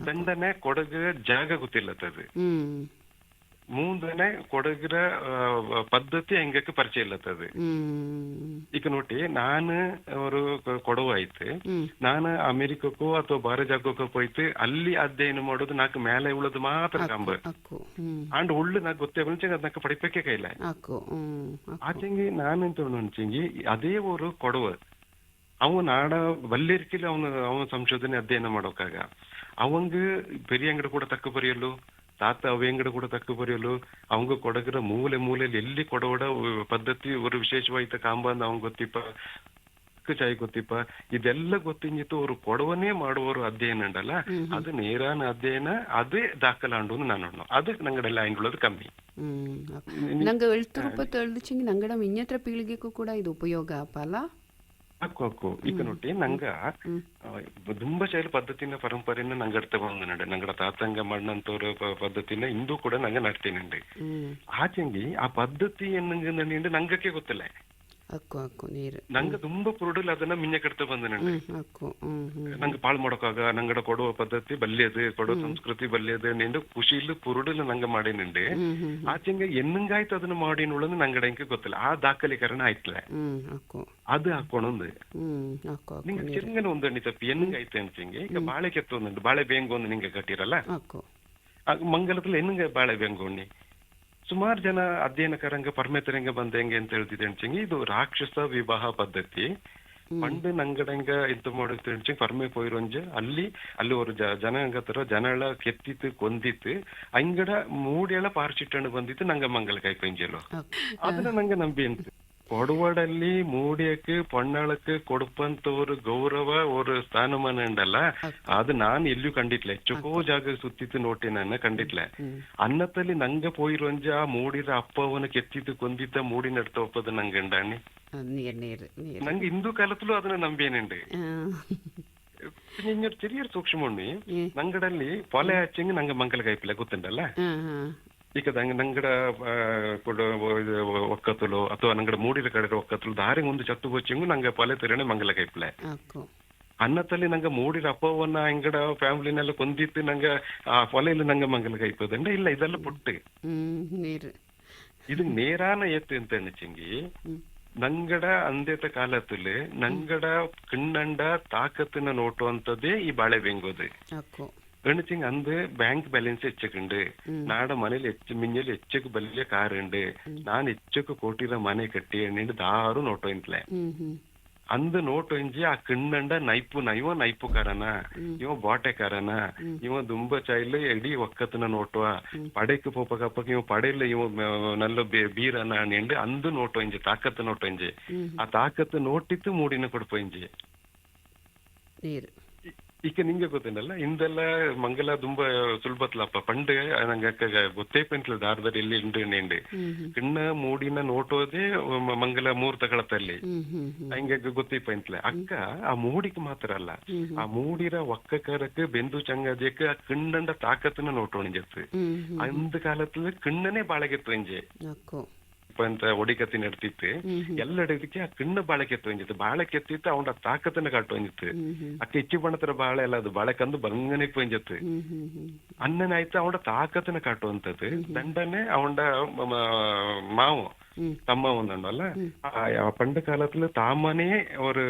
ದಂಡನೆ ಕೊಡಗರ ಜಾಗ ಗೊತ್ತಿಲ್ಲತ್ತದು, ಮೂಂದನೆ ಕೊಡಗರ ಪದ್ಧತಿ ಹಂಗಕ್ಕೆ ಪರಿಚಯ ಇಲ್ಲತ್ತದು. ಈಗ ನೋಡಿ ನಾನು ಅವರು ಕೊಡವು ಆಯ್ತು, ನಾನು ಅಮೆರಿಕಕ್ಕೂ ಅಥವಾ ಬಾರ ಜಾಗಕ್ಕೂ ಹೋಯ್ತು, ಅಲ್ಲಿ ಅಧ್ಯಯನ ಮಾಡೋದು ನಾಲ್ಕು ಮೇಲೆ ಉಳದು ಮಾತ್ರ ಕಂಬ ಅಂಡ್ ಉಳ್ಳು ನಾಕ್ ಗೊತ್ತೇ ಅದಕ್ಕೆ ಪಡಿಪಕ್ಕೆ ಕೈಲ ಆಚೆಂಗಿ ನಾನೆಂತ ಅನ್ಚಂಗಿ ಅದೇ ಊರು ಕೊಡವ ಅವ ನಾಡ ಬಲ್ಲೇರಿಕೆಲಿ ಅವನ ಸಂಶೋಧನೆ ಅಧ್ಯಯನ ಮಾಡೋಕಾಗ ಅವಂಗ பெரிய ಅಂಗಡಿ ಕೂಡ ತಕ್ಕ ಬರೆಯಲು, ತಾತ ಅವೆಂಗಡ ಕೂಡ ತಕ್ಕ ಬರೆಯಲು, ಅವಂಗ ಕೊಡಗರ ಮೂಲೆ ಮೂಲೆಯಲ್ಲಿ ಎಲ್ಲಿ ಕೊಡೋಡ ಪದ್ಧತಿ ಒಂದು ವಿಶೇಷವಾಯ್ತ ಕಾಂಬಂದ್ ಅವಂಗ ಗೊತ್ತಿಪ್ಪ, ಚಾಯ್ ಗೊತ್ತಿಪ್ಪ, ಇದೆಲ್ಲ ಗೊತ್ತಿತ್ತು. ಅವರು ಕೊಡವನೇ ಮಾಡುವವರು ಅಧ್ಯಯನ ಉಂಟಲ್ಲ ಅದು ನೇರಾನ ಅಧ್ಯಯನ ಅದೇ ದಾಖಲಾಂಡು ನಾನು ಅದಕ್ಕೆ ನಂಗಡೆಲ್ಲ ಐಂಡುಳ್ಳದು ಕಮ್ಮಿ. ನಂಗೆ 70 ನಂಗಡ ಮಿನ್ಯತ್ರ ಪೀಳಿಗೆಗೂ ಕೂಡ ಇದು ಉಪಯೋಗ ಅಲ್ಲ. ಹಾಕು ಈಗ ನೋಡಿ ನಂಗ ತುಂಬಾ ಶೈಲಿ ಪದ್ಧತಿನ ಪರಂಪರೆನ ನಂಗೆ ಅರ್ಥ ಬಂದ ನಂಗಡ ತಾತಂಗ ಮಣ್ಣಂತವ್ರ ಪದ್ಧತಿನ ಇಂದು ಕೂಡ ನಂಗೆ ನಡ್ತೀನಿ ಆಚೆಂಗಿ ಆ ಪದ್ಧತಿ ಎನ್ನಂಗ ನಂಗಕ್ಕೆ ಗೊತ್ತಿಲ್ಲ. ನಂಗೆ ತುಂಬಾ ಪುರುಡಲ್ ಅದನ್ನ ಮಿನ್ನ ಕಟ್ತಾ ಬಂದ ನಂಗೆ ಪಾಳ್ ಮಾಡೋಕಾಗ ನಂಗಡ ಕೊಡುವ ಪದ್ಧತಿ ಬಲ್ಯದು, ಕೊಡುವ ಸಂಸ್ಕೃತಿ ಬಲ್ಯದು ನಿಂಡು ಖುಷಿಲ್ ಪುರುಡಲ್ ನಂಗೆ ಮಾಡಿನಿಂಡೆ ಆಚೆಂಗ ಎನ್ನಂಗಾಯ್ತು ಅದನ್ನ ಮಾಡಿ ನೋಡೋದು ನಂಗಡ ಹೆಂಗೆ ಗೊತ್ತಿಲ್ಲ. ಆ ದಾಖಲೀಕರಣ ಆಯ್ತಲ್ಲ ಅದು ಹಾಕೋಣೊಂದು ನಿಂಗೆ ಚೆಂಗನ ಒಂದು ತಪ್ಪಿ ಎನ್ನಂಗಾಯ್ತು ಅನ್ಸಂಗೆ. ಈಗ ಬಾಳೆ ಕೆತ್ತೊಂದು ಬಾಳೆ ಬೇಂಗು ಒಂದು ನಿಂಗೆ ಕಟ್ಟಿರಲ್ಲ ಮಂಗಲದಲ್ಲಿ ಎನ್ನಂಗ ಬಾಳೆ ಬೇಂಗೋಣ್ಣಿ ಸುಮಾರು ಜನ ಅಧ್ಯಯನಕರಂಗ ಪರಮೇತರಂಗ ಬಂದಂಗೆ ಅಂತ ಹೇಳ್ತಿದ್ದೆ ಅನ್ಸಂಗೆ ಇದು ರಾಕ್ಷಸ ವಿವಾಹ ಪದ್ಧತಿ ಪಂಡು ನಂಗಡಂಗ ಇಂತ ಮಾಡುತ್ತೆ ಅನ್ಸಂಗೆ ಪರಮೆ ಪೋಯಿರೊಂಜೆ ಅಲ್ಲಿ ಒಂದು ಜನಾಂಗತರ ಜನಳ ಕೆತ್ತಿತ್ತು ಕೊಂದಿತ್ತು ಅಂಗಡ ಮೂಡೆಲ್ಲ ಪಾರ್ಚಿಟ್ಟಣ್ಣು ಬಂದಿತ್ತು ನಂಗ ಮಂಗಲ ಕೈಪಂಜಲು ಅದನ್ನ ನಂಗೆ ನಂಬಿ ಅಂತ ಕೊಡವಡಲ್ಲಿ ಮೂಡಿಯಕ್ಕೆ ಪೊಣ್ಣಳಕ್ಕೆ ಕೊಡುಪಂತವ್ರ ಗೌರವ ஒரு ಸ್ಥಾನಮಾನ ಉಂಡಲ್ಲ ಅದು ನಾನು ಎಲ್ಲೂ ಕಂಡಿಟ್ಲೆ ಚೊಕೋ ಜಾಗ ಸುತ್ತಿತ್ತು ನೋಟಿ ನನ್ನ ಕಂಡಿಟ್ಲೆ ಅನ್ನತ್ತಲ್ಲಿ ನಂಗೆ ಪೋಯಿರೊಂಜ ಆ ಮೂಡಿರ ಅಪ್ಪವನ ಕೆತ್ತಿತ್ತು ಕೊಂದಿದ್ದ ಮೂಡಿ ನಡ್ತ ಒಪ್ಪದ ನಂಗೆ ಉಂಡಾಣಿ ನಂಗೆ ಹಿಂದೂ ಕಾಲದಲ್ಲೂ ಅದನ್ನ ನಂಬೇನುಂಡು. ಇನ್ನೊಂದು ചെറിയ ಸೂಕ್ಷ್ಮ ಉಣ್ಣಿ ನಂಗಡಲ್ಲಿ ಪೊಲೆ ಹಚ್ಚಂಗೆ ನಂಗೆ ಮಂಗಲ ಕೈಪಿಲ್ಲ ಗೊತ್ತುಂಟಲ್ಲ. ಈಗ ನಂಗಡ ಒಕ್ಕತ್ತಲು ಅಥವಾ ನಂಗಡ ಮೂಡಿದ ಕಡೆ ಒಕ್ಕತ್ತಲು ದಾರಿ ಒಂದು ಚತ್ತು ಬೊಚ್ಚಂಗು ನಂಗೆ ಪೊಲೆ ತೆರನೆ ಮಂಗಲ ಕೈಪ್ಲೆ ಅನ್ನತ್ತಲ್ಲಿ ನಂಗೆ ಮೂಡಿರ ಅಪ್ಪವನ್ನ ಎಂಗಡ ಫ್ಯಾಮಿಲಿನೆಲ್ಲ ಕೊಂದಿತ್ತು ನಂಗೆ ಆ ಪೊಲೆಯಲ್ಲಿ ನಂಗೆ ಮಂಗಲ ಕೈಪದಂಡ ಇಲ್ಲ ಇದೆಲ್ಲ ಪುಟ್ಟು ಇದು ನೇರಾನ ಎತ್ತು ಅಂತ ಎಣಿಚಂಗಿ ನಂಗಡ ಅಂದೇತ ಕಾಲத்துல ನಂಗಡ ಕಿಣ್ಣಂಡ ತಾಕತ್ತಿನ ನೋಟು ಅಂತದೇ ಈ ಬಾಳೆ ಬೆಂಗೋದು എന്നുവെച്ചെങ്കിൽ അന്ത് ബാങ്ക് ബാലൻസ് ಹೆಚ್ಚക്കുണ്ട് നാടെ മനയിൽ മിഞ്ഞൽ ಹೆಚ್ಚക്ക് വലിയ കാറുണ്ട് ഞാൻ ಹೆಚ್ಚക്ക് കോട്ടിയുടെ മന കെട്ടി എണ്ണിട്ട് ದಾರು ನೋಟು ಇಂಟ್ಲೆ ಅಂದು ನೋಟು ಇಂಜಿ ಆ ಕಿಣ್ಣಂಡ ಇವ ನೈಪುಕಾರನ ಇವ ಬಾಟೆಕಾರನ ಇವ ದುಂಬ ಚೈಲ್ ಎಡಿ ಒಕ್ಕತ್ತಿನ ನೋಟುವ ಪಡೆക്ക് പോപ്പക്കപ്പക്ക് ಇವ ಪಡೆಯಲ್ಲ ಇವ നല്ല ಬೀರನ ಅಣ್ಣಿಂಡು ಅಂದು ನೋಟು ಇಂಜಿ ತಾಕತ್ತು ನೋಟು ಇಂಜಿ ಆ ತಾಕತ್ತು ನೋಟಿತ್ತು ಮೂಡಿನ ಕೊಡ್ಪೋ ಇಂಜಿ ಈಗ ನಿಂಗೆ ಗೊತ್ತೇನಲ್ಲ ಇಂದೆಲ್ಲ ಮಂಗಲ ತುಂಬಾ ಸುಲಭತ್ಲಪ್ಪ ಪಂಡ್ ನಂಗೆ ಗೊತ್ತೇ ಪೆಂಟ್ಲ ದಾರದಲ್ಲಿ ಎಲ್ಲಿ ಉಂಡು ಕಿಣ್ಣ ಮೂಡಿನ ನೋಟೋದೇ ಮಂಗಲ ಮುಹೂರ್ತಗಳತ್ತಲ್ಲಿ ಹಂಗೆ ಗೊತ್ತೇ ಪೆಂಟ್ಲೆ ಅಕ್ಕ ಆ ಮೂಡಿಗೆ ಮಾತ್ರ ಅಲ್ಲ ಆ ಮೂಡಿರ ಒಕ್ಕಕರಕ್ಕೆ ಬೆಂದು ಚಂಗದಿಯಕ್ಕೆ ಆ ಕಿಣ್ಣಂಡ ತಾಕತ್ತಿನ ನೋಟೋಣಿಜತ್ತು ಅಂದ ಕಾಲத்துல ಕಿಣ್ಣನೇ ಬಾಳಗೆತ್ತು ಎಂಜೆ ಅಂತ ಒಡಿಕತ್ತಿ ನಡ್ತಿತ್ತು ಎಲ್ಲಡಿದಕ್ಕೆ ಆ ಕಿಣ್ಣ ಬಾಳೆ ಕೆತ್ತೊಂಜಿತ್ತು ಬಾಳೆ ಕೆತ್ತಿತ್ತು ಅವನ ತಾಕತ್ತನ್ನ ಕಾಟೊಂಜಿತ್ತು ಅಕ್ಕ ಇಚ್ಚಿ ಬಣ್ಣತರ ಬಾಳೆ ಅಲ್ಲ ಅದು ಬಾಳೆ ಕಂದು ಬಂಗನೆ ಪೊಂಜತ್ತು ಅನ್ನನಾಯ್ತು ಅವನ ತಾಕತ್ತನ್ನ ಕಾಟುವಂತದ್ದು ದಂಡನೆ ಅವನ ಮಾವು தம்மா ஒன்றுல பண்ட காலத்துல தாமனே ஒரு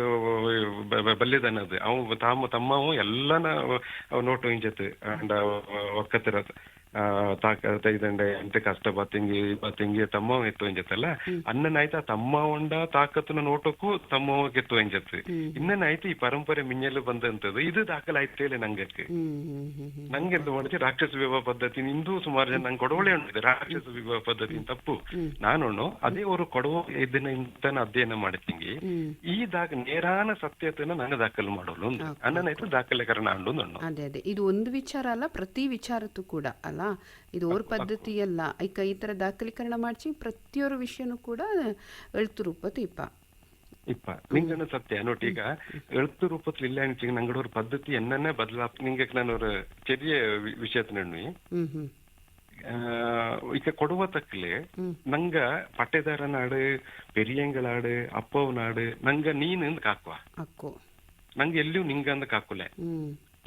ಬಲ್ಯದನದು ಅವ ತಮ್ಮವು ಎಲ್ಲನ ನೋಟು ಇಂಜತ್ತು ಅಂಡ ಒಕ್ಕತ್ತಿರದು ಇದಂಡೆ ಎಂತ ಕಷ್ಟ ಬತ್ತಿಂಗಿ ತಮ್ಮ ಎತ್ತು ಇಂಜತ್ತಲ್ಲ ಅನ್ನನಾಯ್ತು ಆ ತಮ್ಮ ಉಂಡ ತಾಕತ್ತಿನ ನೋಟಕ್ಕೂ ತಮ್ಮ ಎತ್ತು ಇಂಜತ್ತು ಇನ್ನನಾಯ್ತು ಈ ಪರಂಪರೆ ಮಿಂಜಲು ಬಂದಂತದ್ದು ಇದು ದಾಖಲಾಯ್ತೇಲೆ ನಂಗಕ್ಕೆ ನಂಗೆ ಎಂತ ಮಾಡಿಸಿ ರಾಕ್ಷಸ ವಿವಾಹ ಪದ್ಧತಿ ಇಂದು ಸುಮಾರು ಜನ ನಂಗೆ ಕೊಡವಳೆ ಉಂಟಿದೆ ರಾಕ್ಷಸ ವಿವಾಹ ಪದ್ಧತಿ ತಪ್ಪು ನಾನು ಅದೇ ಅವರು ಕೊಡುವ ಇದನ್ನ ಇಂತಾನ ಅಧ್ಯಯನ ಮಾಡ್ತೀನಿ ಈ ನೇರಾನ ಸತ್ಯತೆನ ನಂಗೆ ದಾಖಲು ಮಾಡೋಳು ಅನ್ನನಾಯ್ತು ದಾಖಲೆಕರಣ ಅಂಡು ಅದೇ ಇದು ಒಂದು ವಿಚಾರ ಅಲ್ಲ ಪ್ರತಿ ವಿಚಾರಕ್ಕೂ ಕೂಡ ಅಲ್ಲ ಇದು ಅವ್ರ ಪದ್ಧತಿ ಅಲ್ಲ ಈಗ ಈ ತರ ದಾಖಲೀಕರಣ ಮಾಡಿಸಿ ಪ್ರತಿಯೊಂದು ವಿಷಯನೂ ಕೂಡ ಎಳ್ತು ರೂಪತ್ತು ಇಪ್ಪ ನಿಂಗನ ಸತ್ಯ ನೋಟ್ ಈಗ ಎಳ್ತು ರೂಪത്തിൽ ಇಲ್ಲ ಅನಿಸಿಗೆ ನಂಗಡ ഒരു പദ്ധതി എന്നെ ബദലാപ്പ് നിങ്ങൾക്ക് ഞാൻ ഒരു ചെറിയ വിഷയത്തിനുണ്ട് ಈಗ ಕೊಡುವ ತಕ್ಕಲೆ ನಂಗ ಪಟ್ಟೆದಾರ ನಾಡು ಪೆರಿಯಂಗಳಾಡು ಅಪ್ಪವ ನಾಡು ನಂಗ ನೀನು ಕಾಕುವ ನಂಗೆ ಎಲ್ಲಿಯೂ ನಿಂಗ ಅಂದ ಕಾಕುಲೆ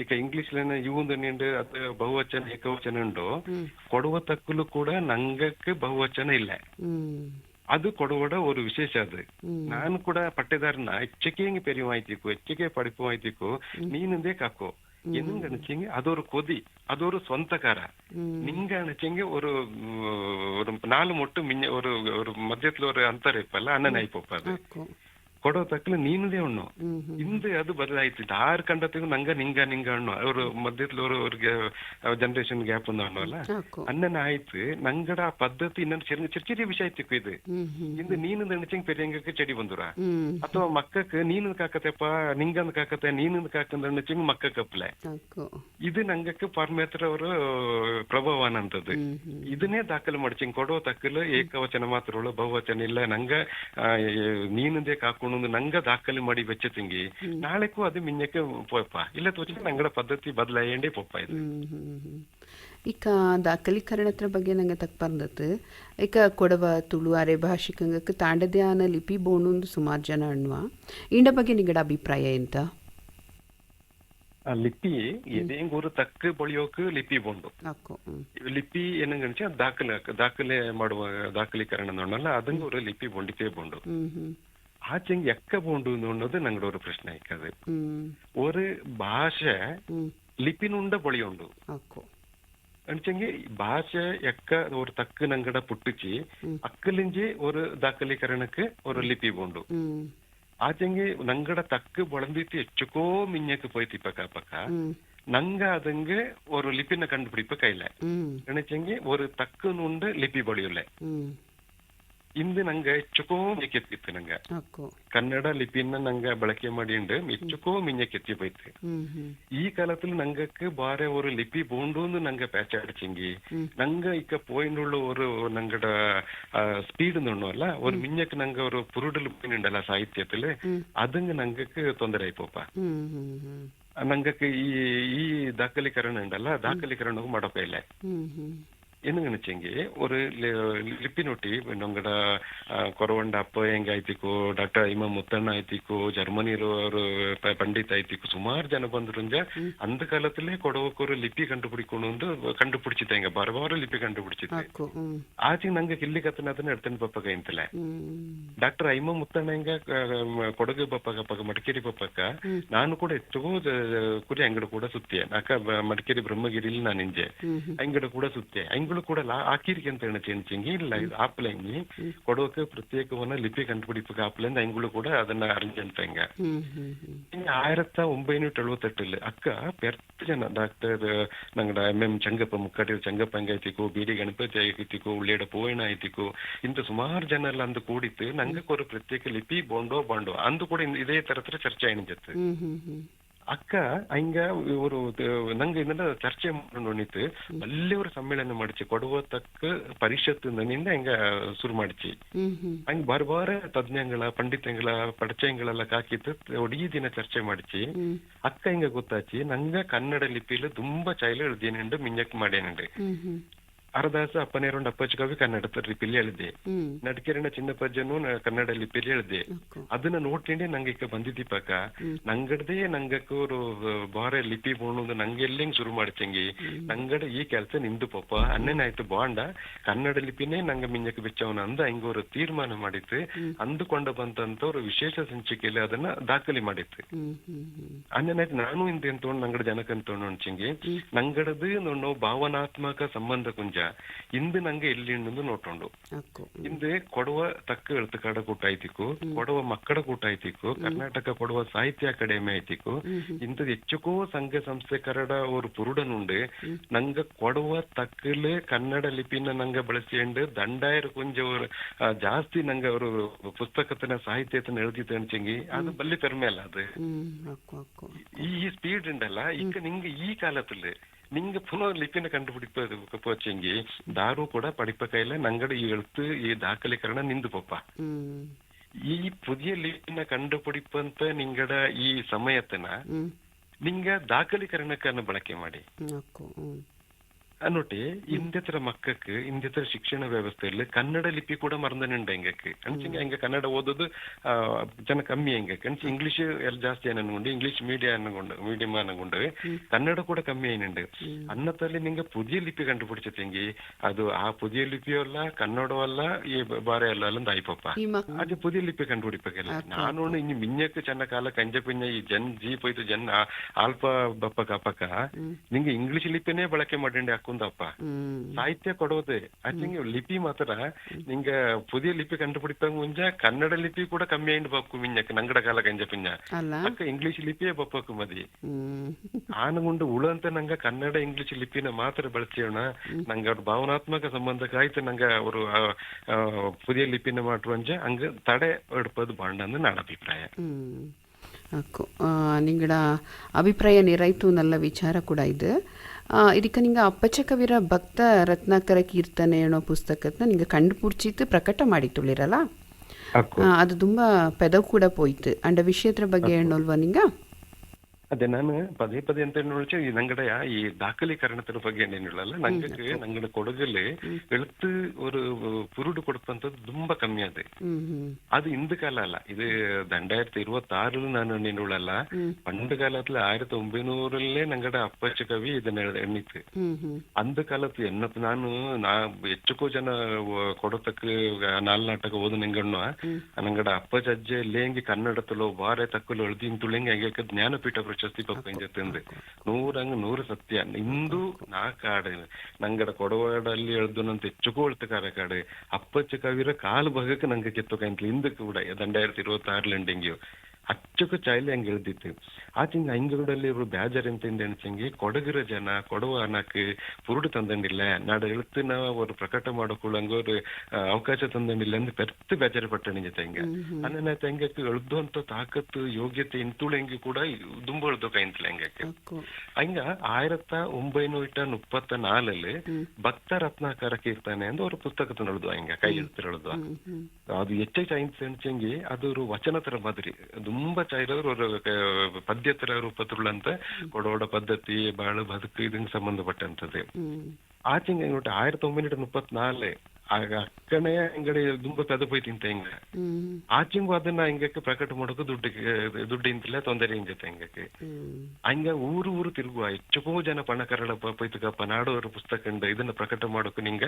ಈಗ ಇಂಗ್ಲಿಷ್ ಇವಂದು ಅದು ಬಹುವಚನ ಏಕವಚನ ಉಂಟು ಕೊಡುವ ತಕ್ಕಲು ಕೂಡ ನಂಗಕ್ಕೆ ಬಹುವಚನ ಇಲ್ಲ ಅದು ಕೊಡುವಡ ಒಂದು ವಿಶೇಷ ಅದು ನಾನು ಕೂಡ ಪಟ್ಟೆದಾರನ ಹೆಚ್ಚಿಗೆ ಪೆರಿವಾಯ್ತಿಕ್ಕು ಹೆಚ್ಚಿಗೆ ಪಡಿಪುವಾಯ್ತಿಕ್ಕು ನೀನಿಂದೇ ಕಾಕೋ என்னங்க நினைச்சீங்க அது ஒரு கொதி அது ஒரு சொந்தக்கார நீங்க நினைச்சீங்க ஒரு ஒரு நாலு மொட்டு மிஞ்ச ஒரு மத்தியத்துல ஒரு அந்தர் இப்பல்ல அண்ணன் ஆயிப்போப்பாது ಕೊಡೋ ತಕ್ಕಲು ನೀನದೇ ಉಣ್ಣು ಹಿಂದೆ ಅದು ಬದಲಾಯ್ತು ಆರು ಕಂಡತಿಗೂ ನಂಗ ನಿಂಗ ಅಣ್ಣು ಅವರು ಮಧ್ಯದಲ್ಲಿ ಅವ್ರಿಗೆ ಜನರೇಷನ್ ಗ್ಯಾಪ್ ಒಂದು ಅಣ್ಣಲ್ಲ ಅನ್ನನ ಆಯ್ತು ನಂಗಡ ಆ ಪದ್ಧತಿ ಇನ್ನೊಂದು ಚಿರ್ಚಿರಿ ವಿಷಯ ಆಯ್ತಿಕ್ಕು ಇದು ಇಂದು ನೀನು ನೆನಚಂಗ್ ಪೆರಿಯಂಗಕ್ಕೆ ಚೆಡಿ ಬಂದುರ ಅಥವಾ ಮಕ್ಕಕ್ಕೆ ನೀನು ಕಾಕತೆಪ್ಪ ನಿಂಗಂದ್ ಕಾಕತೆ ನೀನಂದ್ ಕಾಕಂದ ನೆನಚಂಗ್ ಮಕ್ಕ ಕಪ್ಲೆ ಇದು ನಂಗಕ್ಕೆ ಪರಮೇತ್ರ ಅವರು ಪ್ರಭಾವನ ಅಂತದ್ದು ಇದನ್ನೇ ದಾಖಲು ಮಾಡ್ಚಿಂಗ್ ಕೊಡೋ ತಕ್ಕಲು ಏಕವಚನ ಮಾತ್ರ ಬಹುವಚನ ಇಲ್ಲ ನಂಗ ನೀನಂದೇ ಕಾಕು ನಂಗ ದಾಖಲೆ ಮಾಡಿ ವೆಚ್ಚತಿಂಗಿ ನಾಳೆಗೂ ಅದು ಮಿನ್ನಕ್ಕೆ ಪೋಯಪ್ಪ ಇಲ್ಲ ತೋಚ ನಂಗಡ ಪದ್ಧತಿ ಬದಲಾಯಂಡೇ ಪೋಪ್ಪ ಇದು ಈಗ ದಾಖಲೀಕರಣತ್ರ ಬಗ್ಗೆ ನಂಗೆ ತಕ್ಕ ಬಂದದ್ದು ಈಗ ಕೊಡವ ತುಳು ಅರೆ ಭಾಷಿಕಂಗಕ್ಕೆ ತಾಂಡದೇ ಆನ ಲಿಪಿ ಬೋಣುಂದು ಸುಮಾರು ಜನ ಅಣ್ಣುವ ಇಂಡ ಬಗ್ಗೆ ನಿಗಡ ಅಭಿಪ್ರಾಯ ಎಂತ ಲಿಪಿ ಏದೇಂಗ್ ಊರು ತಕ್ಕ ಬಳಿಯೋಕೆ ಲಿಪಿ ಬೋಂಡು ಲಿಪಿ ಏನಂಗ ದಾಖಲೆ ಮಾಡುವ ದಾಖಲೀಕರಣ ನೋಡಲ್ಲ ಅದಂಗ ஒரு ಲಿಪಿ ಬೋಂಡಿತೇ ಬೋಂಡು ஆச்சங்க எக்க போண்டுன்னது ഞങ്ങളുടെ ഒരു പ്രശ്നം ആയിക്കത് ഒരു ഭാഷ ലിപിനുണ്ട പൊളിയുണ്ട് അണിച്ചെങ്കി ഭാഷ എക്ക ഒരു തക്ക് ഞങ്ങളുടെ പുട്ടിച്ച് അക്കലിഞ്ചി ഒരു ದಾಖಲೀಕರಣಕ್ಕೆ ഒരു ലിപി പോണ്ടു ಆಚೆಂಗೆ ഞങ്ങളുടെ ತಕ್ಕ ಬಳಂದಿತ್ತು ಹೆಚ್ಚುಕೋ ಮಿഞ്ഞಕ್ಕೆ പോಯ್ತು ಪಕ್ಕ ನಂಗ ಅದಂಗೆ ஒரு ಲಿಪಿನ ಕಂಡುಪಿಡಿಪ ಕೈಲ ಅಣಿಚೆಂಗಿ ஒரு ತಕ್ಕನುಂಡ ಲಿಪಿ ಬಳಿಯುಲ್ಲ ಇಂದು ನಂಗೆ ಹೆಚ್ಚುಕೋ ಮಿಂಜಕ್ಕೆತ್ತಿತ್ತು ನಂಗೆ ಕನ್ನಡ ಲಿಪಿನ ನಂಗೆ ಬಳಕೆ ಮಾಡಿಂಡು ಹೆಚ್ಚುಕೋ ಮಿಂಜಕ್ಕೆತ್ತಿ പോಯ್ತು ഈ കാലത്തിൽ ഞങ്ങൾക്ക് വേറെ ഒരു ലിപി പോണ്ടൂന്ന് ഞങ്ങൾ പേച്ചടിച്ചെങ്കിൽ ഞങ്ങൾ ഇക്ക പോയിന്റുള്ള ഒരു ഞങ്ങളുടെ സ്പീഡ് ഒന്നുമല്ല ഒരു മിഞ്ഞക്ക് ഞങ്ങൾ ഒരു പുരുടൽ പോയിണ്ടല്ല സാഹിത്യത്തില് അതങ്ങ് ഞങ്ങൾക്ക് ತೊಂದರೆ പോപ്പ ഞങ്ങൾക്ക് ഈ ದಾಖಲೀಕರಣ ഉണ്ടಲ್ಲ ದಾಖಲೀಕರಣಕ್ಕೂ ಮಾಡೋಕೆ ಇಲ್ಲ ಏನು ನೆನಚೆಂಗೆ ஒரு ಲಿಪಿನೊಟ್ಟಿ ನೊಂಗಡ ಕೊರವಂಡ ಅಪ್ಪ ಹೆಂಗ ಆಯ್ತಿಕು ಡಾಕ್ಟರ್ ಇಮಾಮ್ ಮುತ್ತಣ್ಣ ಆಯ್ತಿಕು ಜರ್ಮನಿರು ಪಂಡಿತ್ ಆಯ್ತಿಕು ಸುಮಾರು ಜನ ಬಂದ್ರಂಜ அந்த காலத்திலே ಕೊಡವಕ್ಕೆ ஒரு ಲಿಪಿ கண்டுபிடிச்சிட்டாங்க பரவாறு லிபி கண்டுபிடிச்சிட்டு ஆச்சு நாங்க கிள்ளி கத்துனதுன்னு எடுத்துன்னு பப்பக்க ಇಂತಲೆ ಡಾಕ್ಟರ್ ಐಮ ಮುತ್ತಣ್ಣ ಹೆಂಗ ಕೊಡಗು ಪಕ್ಕ ಮಡಿಕೇರಿ ಪಕ್ಕ ನಾನು ಕೂಡ ಎಷ್ಟೋ ಕುರಿ ಅಂಗಡಿ ಕೂಡ ಸುತ್ತಿಯೆ ನಾಕ ಮಡಿಕೇರಿ ಬ್ರಹ್ಮಗಿರಿಲಿ ನಾನು ಇಂಜೆ ಅಂಗಡಿ ಕೂಡ ಸುತ್ತಿಯೆ ಅಂಗಳು ಕೂಡ ಆಕಿರಿಕೆ ಅಂತ ಎಣಿಚೆಂಗಿ ಇಲ್ಲ ಆಪ್ಲಂಗಿ ಕೊಡೋಕೆ ಪ್ರತ್ಯೇಕವನ್ನ ಲಿಪಿ ಕಂಡುಪಿಡಿಪಕ್ಕೆ ಆಪ್ಲಿಂದ ಅಂಗಳು ಕೂಡ ಅದನ್ನ ಅರಿಂಜಂತಂಗ 1978 ಅಕ್ಕ ಪೆರ್ತ್ ಜನ ಡಾಕ್ಟರ್ ನಂಗಡ MM ಚಂಗಪ್ಪ ಮುಕ್ಕಡಿ ಚಂಗಪ್ಪ ಹಂಗಾಯ್ತಿಕು ಬಿಡಿ ಗಣಪತಿ ಆಯ್ತಿಕು ಉಳ್ಳೇಡ ಪೋಯಣ ಆಯ್ತಿಕು ಇಂತ ಸುಮಾರು ಜನ ಎಲ್ಲ ಅಂದು ಕೂಡಿತ್ತು ನಂಗಕ್ಕೆ ஒரு ಪ್ರತ್ಯೇಕ ಲಿಪಿ ಬಾಂಡೋ ಅಂದು ಕೂಡ ಇದೇ ತರ ಚರ್ಚೆ ಆಯ್ನಿಜತ್ತು ಅಕ್ಕ ಹಂಗ ಇವರು ನಂಗೆ ಇದನ್ನ ಚರ್ಚೆ ಮಾಡಿತ್ತು ಅಲ್ಲೇ ஒரு ಸಮ್ಮೇಳನ ಮಾಡಿச்சு ಕೊಡುವ ತಕ್ಕ ಪರಿಷತ್ತಿನಿಂದ ಹಂಗ ಶುರು ಮಾಡಿச்சு ಹಂಗ ಬಾರ ತಜ್ಞಗಳ ಪಂಡಿತಗಳ ಪಡಚೆಗಳೆಲ್ಲ ಕಾಕಿತ್ತು ಇಡೀ ದಿನ ಚರ್ಚೆ ಮಾಡಿச்சு ಅಕ್ಕ ಹಿಂಗ ಗೊತ್ತಾಚಿ ನಂಗ ಕನ್ನಡ ಲಿಪಿಲಿ ತುಂಬಾ ಚೈಲ ಎಳ್ದೇನುಂಡು ಮಿಂಜಕ್ ಮಾಡೇನುಂಡು ಅರದಾಸ ಅಪ್ಪನೇರುಂಡು ಅಪ್ಪಚ್ಚ ಕವಿ ಕನ್ನಡ ಲಿಪಿಲಿ ಹೇಳಿದೆ. ಹ್ಮ್ ನಡಿಕೆರಣ್ಣ ಚಿನ್ನ ಪಜ್ಜನು ಕನ್ನಡ ಲಿಪಿಲಿ ಹೇಳಿದೆ. ಅಕ್ಕೋ. ಅದನ್ನ ನೋಡ್ಕೊಂಡೆ ನಂಗೆ ಈಗ ಬಂದಿದ್ದೀಪಕ್ಕ ನಂಗಡದೇ ನಂಗಕ್ಕೂರು ಬಾರೆ ಲಿಪಿ ಬೋಣುದು ನಂಗೆ ಎಲ್ಲೆಂಗ್ ಶುರು ಮಾಡ್ತಂಗಿ ನಂಗಡ ಈ ಕೆಲಸ ನಿಂದು ಪಪ್ಪ ಅನ್ನೇನಾಯ್ತು ಬಾಂಡ ಕನ್ನಡ ಲಿಪಿನೇ ನಂಗೆ ಮಿಂಜಕ್ಕೆ ಬೆಚ್ಚವನ ಅಂದ ಹಿಂಗವ್ರು ತೀರ್ಮಾನ ಮಾಡಿತ್ತು. ಅಂದುಕೊಂಡ ಬಂತಂತವ್ರು ವಿಶೇಷ ಸಂಚಿಕೆಯಲ್ಲಿ ಅದನ್ನ ದಾಖಲೆ ಮಾಡಿತ್ತು. ಹ್ಮ್ ಹ್ಮ್ ಹ್ಮ್ ಅನ್ನೇನಾಯ್ತು ನಾನು ಇಂತ ಎಂತೋಣ್ ನಂಗಡ ಜನಕ್ಕಂತೋಣ ಅನ್ಸಂಗಿ ನಂಗಡದು ನಾವು ಭಾವನಾತ್ಮಕ ಸಂಬಂಧ ಕುಂಜ ಇಂದು ನಂಗೆ ಎಲ್ಲಿ ನೋಟೊಂಡು ಅಕ್ಕೋ. ಇಂದು ಕೊಡುವ ತಕ್ಕ ಎಳುತ್ತುಕಾಡ ಕೂಟ ಐತಿಕ್ಕು, ಕೊಡುವ ಮಕ್ಕಳ ಕೂಟ ಐತಿಕ್ಕು, ಕರ್ನಾಟಕ ಕೊಡುವ ಸಾಹಿತ್ಯ ಅಕಾಡೆಮಿ ಐತಿಕ್ಕು, ಇಂಥದ್ದು ಹೆಚ್ಚುಕೋ ಸಂಘ ಸಂಸ್ಥೆ ಕರಡ ஒரு ಪುರುಡನುಂಡು ನಂಗ ಕೊಡುವ ತಕ್ಕಲು ಕನ್ನಡ ಲಿಪಿನ ನಂಗ ಬಳಸಿಕೊಂಡು ದಂಡಾಯರ ಕುಂಜ ಜಾಸ್ತಿ ನಂಗ ಅವರು ಪುಸ್ತಕತನ ಸಾಹಿತ್ಯತನ ಎಳ್ದಿತ್ತು ಅನ್ಸಂಗಿ ಅದು ಬಲ್ಲಿ ಪೆರ್ಮೆ ಅಲ್ಲ ಅದು ಅಕ್ಕೋ ಅಕ್ಕೋ. ಈ ಸ್ಪೀಡ್ ಉಂಡಲ್ಲ ಈಗ ನಿಂಗೆ ಈ ಕಾಲದಲ್ಲಿ ನಿಂಗೆ ಪುನಃ ಲಿಪಿನ ಕಂಡುಪಿಡಿಪದು ಪೋಚಂಗಿ ದಾರು ಕೂಡ ಪಡಿಪ ಕೈಲ ನಂಗಡ ಈ ಎಳ್ತು ಈ ದಾಖಲೀಕರಣ ನಿಂದು ಪಪ್ಪ ಹ್ಮ್ ಈ ಪುದಿಯ ಲಿಪಿನ ಕಂಡುಪಿಡಿಪಂತ ನಿಂಗಡ ಈ ಸಮಯತನ ನಿಂಗ ದಾಖಲೀಕರಣಕ್ಕನ್ನು ಬಳಕೆ ಮಾಡಿ ಅಕ್ಕೋ. ಹ್ಮ್ ಅನ್ನೊಟ್ಟಿ ಇಂದೆತರ ಮಕ್ಕಕ್ಕೆ ಇಂದೆತರ ಶಿಕ್ಷಣ ವ್ಯವಸ್ಥೆಯಲ್ಲಿ ಕನ್ನಡ ಲಿಪಿ ಕೂಡ ಮರಂದನುಂಡು ಹೆಂಗಕ್ಕೆ ಅನ್ಸಿಂಗ ಹೆಂಗ ಕನ್ನಡ ಓದೋದು ಜನ ಕಮ್ಮಿ ಹೆಂಗಕ್ಕೆ ಅನ್ಸಿ ಇಂಗ್ಲಿಷ್ ಎಲ್ಲ ಜಾಸ್ತಿ ಅನ್ನಗೊಂಡು ಇಂಗ್ಲಿಷ್ ಮೀಡಿಯಂ ಅನ್ನಗೊಂಡು ಕನ್ನಡ ಕೂಡ ಕಮ್ಮಿ ಏನುಂಡು ಅನ್ನತಲ್ಲಿ ನಿಂಗೆ ಪುದಿಯ ಲಿಪಿ ಕಂಡುಪಿಡಿಚಂಗಿ ಅದು ಆ ಪುದಿಯ ಲಿಪಿಯಲ್ಲ ಕನ್ನಡವಲ್ಲ ಈ ಬಾರೆ ಅಲ್ಲ ಅಲ್ಲೊಂದು ಆಯ್ಪಪ್ಪ ಅದೇ ಪುದಿಯ ಲಿಪಿ ಕಂಡುಪಿಡಿಬೇಕಲ್ಲ ನಾನು ಇನ್ನು ಮಿಂಜಕ್ಕೆ ಚೆನ್ನ ಕಾಲ ಕಂಜ ಪಿಂಜ ಈ ಜಿ ಪೋಯ್ತು ಆಲ್ಪ ಬಪ್ಪ ಕಪ್ಪಕ್ಕ ನಿಂಗೆ ಇಂಗ್ಲಿಷ್ ಲಿಪಿನೇ ಬಳಕೆ ಮಾಡಿ ಹಾಕುಂದಪ್ಪ ಸಾಹಿತ್ಯ ಕೊಡೋದು ಆಚೆಂಗೆ ಲಿಪಿ ಮಾತ್ರ ನಿಂಗ ಪುದಿಯ ಲಿಪಿ ಕಂಡುಪಿಡಿತ ಮುಂಜ ಕನ್ನಡ ಲಿಪಿ ಕೂಡ ಕಮ್ಮಿ ಆಯ್ತು ಬಪ್ಪು ಮಿಂಜಕ್ಕೆ ನಂಗಡ ಕಾಲ ಕಂಜ ಪಿಂಜ ಅಕ್ಕ ಇಂಗ್ಲಿಷ್ ಲಿಪಿಯೇ ಬಪ್ಪಕ್ಕು ಮದಿ ಆನಗುಂಡು ಉಳಂತ ನಂಗ ಕನ್ನಡ ಇಂಗ್ಲಿಷ್ ಲಿಪಿನ ಮಾತ್ರ ಬಳಸೋಣ ನಂಗೆ ಅವ್ರ ಭಾವನಾತ್ಮಕ ಸಂಬಂಧಕ್ಕಾಯ್ತು ನಂಗ ಅವರು ಪುದಿಯ ಲಿಪಿನ ಮಾಡುವಂಜ ಹಂಗ ತಡೆ ಎಡ್ಪದು ಬಾಂಡ ಅಂದು ನನ್ನ ಅಭಿಪ್ರಾಯ. ಅಕ್ಕೋ ನಿಂಗಡ ಅಭಿಪ್ರಾಯ ನಿರಾಯ್ತು ನಲ್ಲ ವಿಚಾರ ಕೂಡ ಇದೆ. ಇದಕ್ಕೆ ನಿಂಗೆ ಅಪ್ಪಚ್ಚ ಕವಿರ ಭಕ್ತ ರತ್ನಾಕರ ಕೀರ್ತನೆ ಅನ್ನೋ ಪುಸ್ತಕದ ನಿಂಗೆ ಕಂಡುಪುಡ್ಚಿತ್ತು ಪ್ರಕಟ ಮಾಡಿತ್ತುಳಿರಲ್ಲ ಅದು ತುಂಬ ಪೆದ ಕೂಡ ಪೋಯ್ತು ಅಂಡ ವಿಷಯದ್ರ ಬಗ್ಗೆ ಹೇಳೋಲ್ವಾ ನಿಂಗ? ಅದೇ ನಾನು ಪದೇ ಪದೇ ಅಂತ ನೋಡ್ಚೆ ಈ ನಂಗಡ ಈ ದಾಖಲೀಕರಣದ ಬಗ್ಗೆ ಏನೇನಿಲ್ಲಲ್ಲ ನಂಗಕ್ಕೆ ನಂಗಡ ಕೊಡಗಲ್ಲಿ ಎಳುತ್ತು ஒரு ಪುರುಡು ಕೊಡುವಂತದ್ದು ತುಂಬಾ ಕಮ್ಮಿ ಅದೇ ಅದು ಇಂದು ಕಾಲ ಅಲ್ಲ ಇದು 2026 ನಾನು ನಿನ್ನುಳಲ್ಲ ಪಂಡು ಕಾಲத்துல 1900 ನಂಗಡ ಅಪ್ಪಚ್ಚ ಕವಿ ಇದನ್ನ ಎಣ್ಣಿತ್ತು ಅಂದ ಕಾಲത്ത് എന്നപ്പോ ನಾನು ಹೆಚ್ಚುಕೋ ಜನ ಕೊಡತಕ್ಕ ನಾಲ್ ನಾಟಕ ಓದು ನಿಂಗಣ್ಣ ನಂಗಡ ಅಪ್ಪಚ್ಚ ಅಜ್ಜೆ ಲೇಂಗಿ ಕನ್ನಡತಲೋ ಬಾರೆ ತಕ್ಕಲು ಎಳ್ದಿನ್ ತುಳಿಂಗಿ ಹಂಗೆ ಜ್ಞಾನಪೀಠ ಪ್ರಶಸ್ತಿ ಪಪ್ಪಂಜತ್ತಂದು 100 ಸತ್ಯ ಇಂದು ನಾ ಕಾಡು ನಂಗಡ ಕೊಡವಾಡಲ್ಲಿ ಎಳ್ದುನಂತ ಹೆಚ್ಚುಕೋ ಎಳ್ತಕಾರ ಕಾಡು ಅಪ್ಪಚ್ಚ ಕವಿರ ಕಾಲು ಭಾಗಕ್ಕೆ ನಂಗೆ ಕೆತ್ತೋಕಂತ ಇಂದು ಕೂಡ 2026 ಎಂಡಿಂಗ್ಯು ಅಚ್ಚುಕು ಚಾಯ್ಲಿ ಹಂಗೆ ಎಳ್ದಿತ್ತು ಆಚಿಂಗ ಹಂಗೂಡಲ್ಲಿ ಇವರು ಬೇಜಾರ್ ಎಂತ ಎಣಿಸಂಗಿ ಕೊಡಗಿರ ಜನ ಕೊಡುವ ಅನ್ನಕ್ಕೆ ಪುರುಡು ತಂದಂಡಿಲ್ಲ ನಾಡು ಎಳುತ್ತಿನ ಅವರು ಪ್ರಕಟ ಮಾಡೋಕೊಳ್ಳಂಗ ஒரு ಅವಕಾಶ ತಂದಂಡಿಲ್ಲ ಅಂದ್ರೆ ಪೆರ್ತು ಬೇಜಾರು ಪಟ್ಟಣಿ ಜೊತೆ ಹಂಗ ಅನ್ನನಾಯ್ತು ಹಂಗಕ್ಕೆ ಎಳ್ದು ಅಂತ ತಾಕತ್ತು ಯೋಗ್ಯತೆ ಇಂತುಳಂಗಿ ಕೂಡ ದುಂಬ ಎಳ್ದು ಕೈಂತಲ ಹಂಗಕ್ಕೆ ಹಂಗ 1934 ಭಕ್ತ ರತ್ನಾಕರ ಕೀರ್ತನೆ ಅಂತ ஒரு ಪುಸ್ತಕದ ಎಳ್ದು ಹಂಗ ಕೈ ಎಳ್ತು ಎಳ್ದು ಅದು ಹೆಚ್ಚು ಎಣಿಸಂಗಿ ಅದು ஒரு ವಚನ ತರ ಮಾದರಿ ತುಂಬಾ ಚಾಯ್ರವ್ರು ஒரு ಪದ್ಯತರ ರೂಪತುಳ್ಳಂತ ಕೊಡೋಡ ಪದ್ಧತಿ ಬಾಳು ಬದುಕು ಇದಕ್ಕೆ ಸಂಬಂಧಪಟ್ಟಂತದ್ದು ಆಚಿಂಗ 1934 ಅಕ್ಕನೇ ಅಂಗಡಿ ತುಂಬಾ ಪೆದ ಪೋಯ್ತಿಂತ ಹಿಂಗ ಆಚಿಂಗು ಅದನ್ನ ಹಿಂಗಕ್ಕೆ ಪ್ರಕಟ ಮಾಡೋಕೆ ದುಡ್ಡು ಇಂತಿಲ್ಲ ತೊಂದರೆ ಹಿಂಗತ್ತೆ ಹಿಂಗಕ್ಕೆ ಹಂಗ ಊರು ತಿರುಗುವ ಹೆಚ್ಚುಕೋ ಜನ ಪಣಕರಳ ಪೋಯ್ತಕಪ್ಪ ನಾಡೋರ ಪುಸ್ತಕ ಇದನ್ನ ಪ್ರಕಟ ಮಾಡೋಕೆ ನಿಂಗ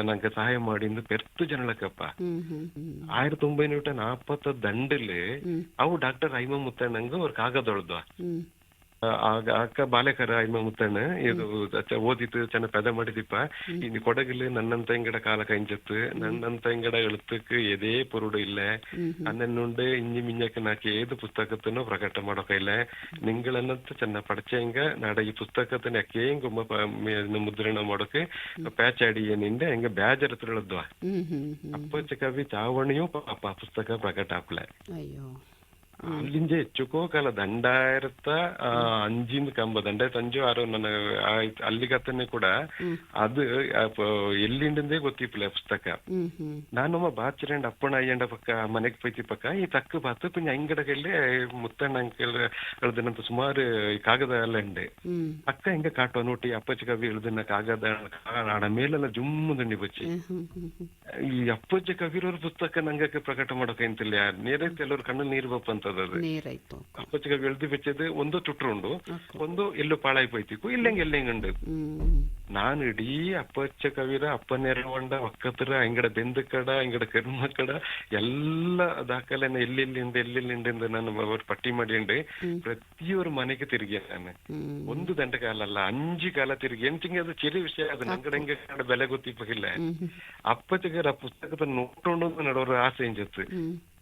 ನಂಗೆ ಸಹಾಯ ಮಾಡಿಂದು ಪೆರ್ತು ಜನಳಕಪ್ಪ 1940 ದಂಡಲ್ಲಿ ಅವು ಡಾಕ್ಟರ್ ಐಮ ಮುತ್ತಣ್ಣಂಗ ಅವ್ರ ಕಾಗದೊಳ್ದು ಅಕ್ಕ ಬಾಲೆಕರ ಐಮ ಮುತ್ತಣ್ಣ ಇದು ಓದಿತ್ತು ಚೆನ್ನ ಪೆದ ಮಾಡಿದಿಪ್ಪ ಇನ್ನು ಕೊಡಗಿಲ್ಲ ನನ್ನಂತ ಇಂಗಡ ಕಾಲ ಕೈಂಜತ್ತು ನನ್ನಂತ ಇಂಗಡ ಎಳುತ್ತಕ್ಕೆ ಎದೇ ಪುರುಡು ಇಲ್ಲ ಅನ್ನನ್ನುಂಡು ಇಂಜಿ ಮಿಂಜಕ್ಕೆ ನಾಕೆ ಏದು ಪುಸ್ತಕತನು ಪ್ರಕಟ ಮಾಡೋಕೈಲ್ಲ ನಿಂಗಳನ್ನಂತ ಚೆನ್ನ ಪಡಚಂಗ ನಾಡ ಈ ಪುಸ್ತಕತನ ಯಾಕೆ ಹಿಂಗ ಮುದ್ರಣ ಮಾಡೋಕೆ ಪ್ಯಾಚ್ ಆಡಿ ಏನಿಂದ ಹೆಂಗ ಬೇಜಾರ ತಿಳದ್ವಾ ಅಪ್ಪಚ್ಚ ಕವಿ ಚಾವಣಿಯೂ ಪಾಪ ಪುಸ್ತಕ ಪ್ರಕಟ ಆಪ್ಲೆ ಅಲ್ಲಿಂದ ಹೆಚ್ಚುಕೋ ಕಾಲ 2005 ಕಂಬ 2005 ನನ್ನ ಅಲ್ಲಿಗತ್ತನೆ ಕೂಡ ಅದು ಎಲ್ಲಿಂದೇ ಗೊತ್ತಿಪ್ಪಲೆ ಪುಸ್ತಕ. ನಾನೊಮ್ಮ ಬಾಚಿರಂಡ್ ಅಪ್ಪಣ ಅಯ್ಯಂಡ ಪಕ್ಕ ಮನೆಗೆ ಪೈತಿ ಪಕ್ಕ ಈ ತಕ್ಕ ಬಾತು ಪಿಂಜ ಅಂಗಡಗಲ್ಲಿ ಮುತ್ತಣ್ಣ ಅಂಕಲ್ ಎಳ್ದನಂತ ಸುಮಾರು ಕಾಗದ ಎಲ್ಲ ಉಂಡೆ ಅಕ್ಕ ಹಿಂಗ ಕಾಟುವ ನೋಟಿ ಅಪ್ಪಚ್ಚ ಕವಿ ಎಳ್ದನ್ನ ಕಾಗದ ಆಡ ಮೇಲೆಲ್ಲ ಜುಮ್ಮುದಂಡಿ ಬಚ್ಚಿ ಈ ಅಪ್ಪಚ್ಚ ಕವಿರವ್ರ ಪುಸ್ತಕ ನಂಗಕ್ಕೆ ಪ್ರಕಟ ಮಾಡೋಕೆ ಅಂತಿಲ್ಲ ನೇರೈತೆ ಎಲ್ಲರೂ ಕಣ್ಣಲ್ಲಿ ನೀರು ಬಪ್ಪಂತದ ಅದು ಅಪ್ಪಚ್ಚ ಕವಿ ಎಳ್ದು ಬೆಚ್ಚದು ಒಂದು ತುಟ್ರು ಉಂಡು ಒಂದು ಎಲ್ಲೂ ಪಾಳಾಯಿ ಪೈತಿಕು ಇಲ್ಲೆಂಗ್ ಉಂಡು. ನಾನು ಇಡೀ ಅಪ್ಪಚ್ಚ ಕವಿರ ಅಪ್ಪನೆರವಂಡ ಒಕ್ಕತ್ರ ಅಂಗಡ ಬೆಂದ ಕಡ ಅಂಗಡ ಕರ್ಮ ಕಡ ಎಲ್ಲ ದಾಖಲೆನ ಎಲ್ಲೆಲ್ಲಿಂದ ನಾನು ಪಟ್ಟಿ ಮಾಡಿಂಡೆ ಪ್ರತಿಯೊರು ಮನೆಗೆ ತಿರುಗಿ ನಾನು ಒಂದು ದಂಡ ಕಾಲ ಅಲ್ಲ 5 ಕಾಲ ತಿರುಗಿ ಎಂಟಿಂಗ್ ಅದು ಚಿರಿ ವಿಷಯ ಅದು ನಂಗಡಂಗೆ ಬೆಲೆ ಗೊತ್ತಿಪ್ಪಿಲ್ಲ. ಅಪ್ಪಚ್ಚಗರ ಪುಸ್ತಕದ ನೋಟೊಂಡು ನಡೋರ ಆಸೆ ಎಂಜತ್ತು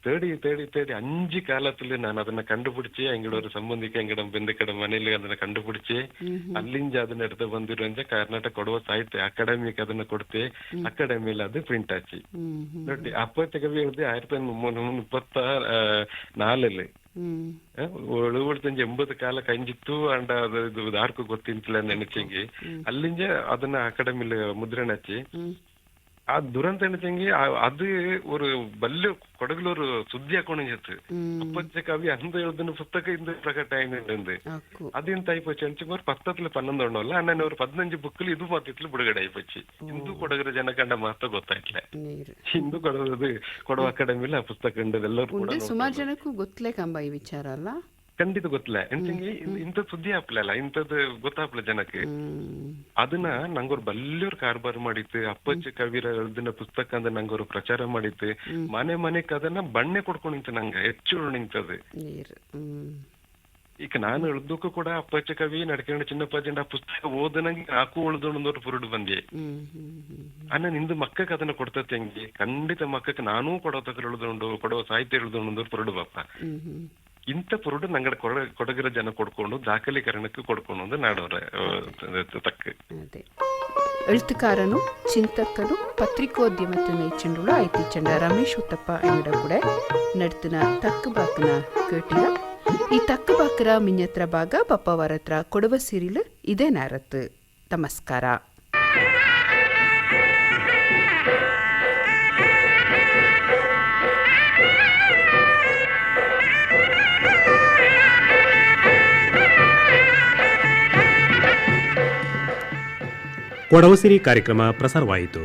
தேடி 5 காலத்துல நான் ಅದನ್ನ ಕಂಡುಪಿಡಿಚಿ ಅಂಗಡೋರು ಸಂಬಂಧಿಕ ಅಂಗಡ ಬೆಂದ ಕಡೆ ಮನೆಯಲ್ಲಿ ಅದನ್ನ ಕಂಡುಪಿಡಿಚಿ ಅಲ್ಲಿಂದ ಅದನ್ನ எடுத்து ಬಂದಿರೋಂಜ ಕರ್ನಾಟಕ ಕೊಡುವ ಸಾಹಿತ್ಯ ಅಕಾಡೆಮಿಕ್ ಅದನ್ನ ಕೊಡ್ತೆ ಅಕಾಡೆಮಿಯಲ್ಲಿ ಅದು ಪ್ರಿಂಟ್ ಆಚಿ ನೋಡಿ ಅಪ್ಪಚ್ಚ ಕವಿ ಹೇಳಿದೆ 1934 80 ಕಾಲ ಕಂಜಿತ್ತು ಅಂಡ ಅದು ಯಾರಿಗೂ ಗೊತ್ತಿಂತಿಲ್ಲ ನೆನಚಂಗಿ ಅಲ್ಲಿಂದ ಅದನ್ನ ಅಕಾಡೆಮಿಲಿ ಮುದ್ರಣ ಹಚ್ಚಿ ಆ ದುರಂತ ಎಣಿಚಂಗಿ ಅದು ஒரு ಬಲ್ಲೆ ಕೊಡಗಲೂರು ಸುದ್ದಿ ಹಾಕೊಂಡಿತ್ತು ಅಪ್ಪಚ್ಚ ಕವಿ ಅಂದ எழுதின புத்தக இந்த பிரகட்ட ஆயிருந்து அது இந்த ஆயிப்போச்சு அஞ்சு ஒரு 10-12 உண்டಲ್ಲ ಅಣ್ಣ ஒரு 15 ಬುಕ್ಲಿ ಇದು ಮಾತಿತ್ಲು ಬಿಡುಗಡೆ ಆಯ್ಪಚ್ಚಿ ಹಿಂದೂ ಕೊಡಗರ ಜನ ಕಂಡ ಮಾತ ಗೊತ್ತಾಯ್ತಲ್ಲ ಹಿಂದೂ ಕೊಡಗದು ಕೊಡವ ಅಕಾಡೆಮಿಲಿ ಆ ಪುಸ್ತಕ ಉಂಟು ಎಲ್ಲರೂ ಕೂಡ ಸುಮಾರು ಜನಕ್ಕೂ ಗೊತ್ತಲೇ ಕಂಬ ಈ ವಿಚಾರ ಅಲ್ಲ ಖಂಡಿತ ಗೊತ್ತಿಲ್ಲ ಎಂತಂಗಿ ಇಂಥ ಸುದ್ದಿ ಹಾಪ್ಲಲ್ಲ ಇಂಥದ್ದು ಗೊತ್ತಾಪ್ಲ ಜನಕ್ಕೆ ಅದನ್ನ ನಂಗೊರು ಬಲ್ಲೂರ್ ಕಾರ್ಬಾರ್ ಮಾಡಿತ್ತು ಅಪ್ಪಚ್ಚ ಕವಿರ ಎಳ್ದಿನ ಪುಸ್ತಕ ಅಂದ್ರೆ ನಂಗೊರು ಪ್ರಚಾರ ಮಾಡಿತ್ತು ಮನೆಗೆ ಅದನ್ನ ಬಣ್ಣೆ ಕೊಡ್ಕೊಂಡಿತ್ತು ನಂಗೆ ಹೆಚ್ಚು ನಿಂತದು. ಈಗ ನಾನು ಎಳ್ದಕ್ಕೂ ಕೂಡ ಅಪ್ಪಚ್ಚ ಕವಿ ನಡ್ಕೊಂಡು ಚಿನ್ನಪ್ಪಾಜಂಡ ಆ ಪುಸ್ತಕ ಓದನಂಗೆ ನಾಕು ಉಳ್ದೊಂದವ್ರು ಪುರುಡು ಬಂದೆ ಅನ್ನ ನಿಂದು ಮಕ್ಕಕ್ಕೆ ಅದನ್ನ ಕೊಡ್ತತೆ ಹೆಂಗೆ ಖಂಡಿತ ಮಕ್ಕಕ್ಕೆ ನಾನೂ ಕೊಡೋತಕ್ಕ ಎಳ್ದುಂಡು ಕೊಡುವ ಸಾಹಿತ್ಯ ಎಳ್ದೊಂದವ್ರು ಪುರುಡು ಬಾಪ ಇಂಥ ಪುರುಡು ನಂಗಡ ಕೊಡಗಿರ ಜನ ಕೊಡ್ಕೊಂಡು ದಾಖಲೀಕರಣಕ್ಕೆ ಕೊಡ್ಕೊಂಡು ನಾಡೋರ ತಕ್ಕ ಎഴുത്തുകാരനും ಚಿಂತಕನು ಪತ್ರಿಕೋದ್ಯಮದ ನೈಚಂಡುಳು ಐತಿಚಂಡ ರಮೇಶ್ ಉತ್ತಪ್ಪ ಅಂಗಡ ಕೂಡ ನಡ್ತಿನ ತಕ್ಕಬಾಕನ ಕೇಟಿಯ ಈ ತಕ್ಕಬಾಕರ ಮಿನ್ಯತ್ರ ಭಾಗ ಪಪ್ಪವರತ್ರ ಕೊಡುವ ಸಿರಿಲು ಇದೇ ನಾರತ್ತು. ನಮಸ್ಕಾರ. ಕೊಡವಸಿರಿ ಕಾರ್ಯಕ್ರಮ ಪ್ರಸಾರವಾಯಿತು.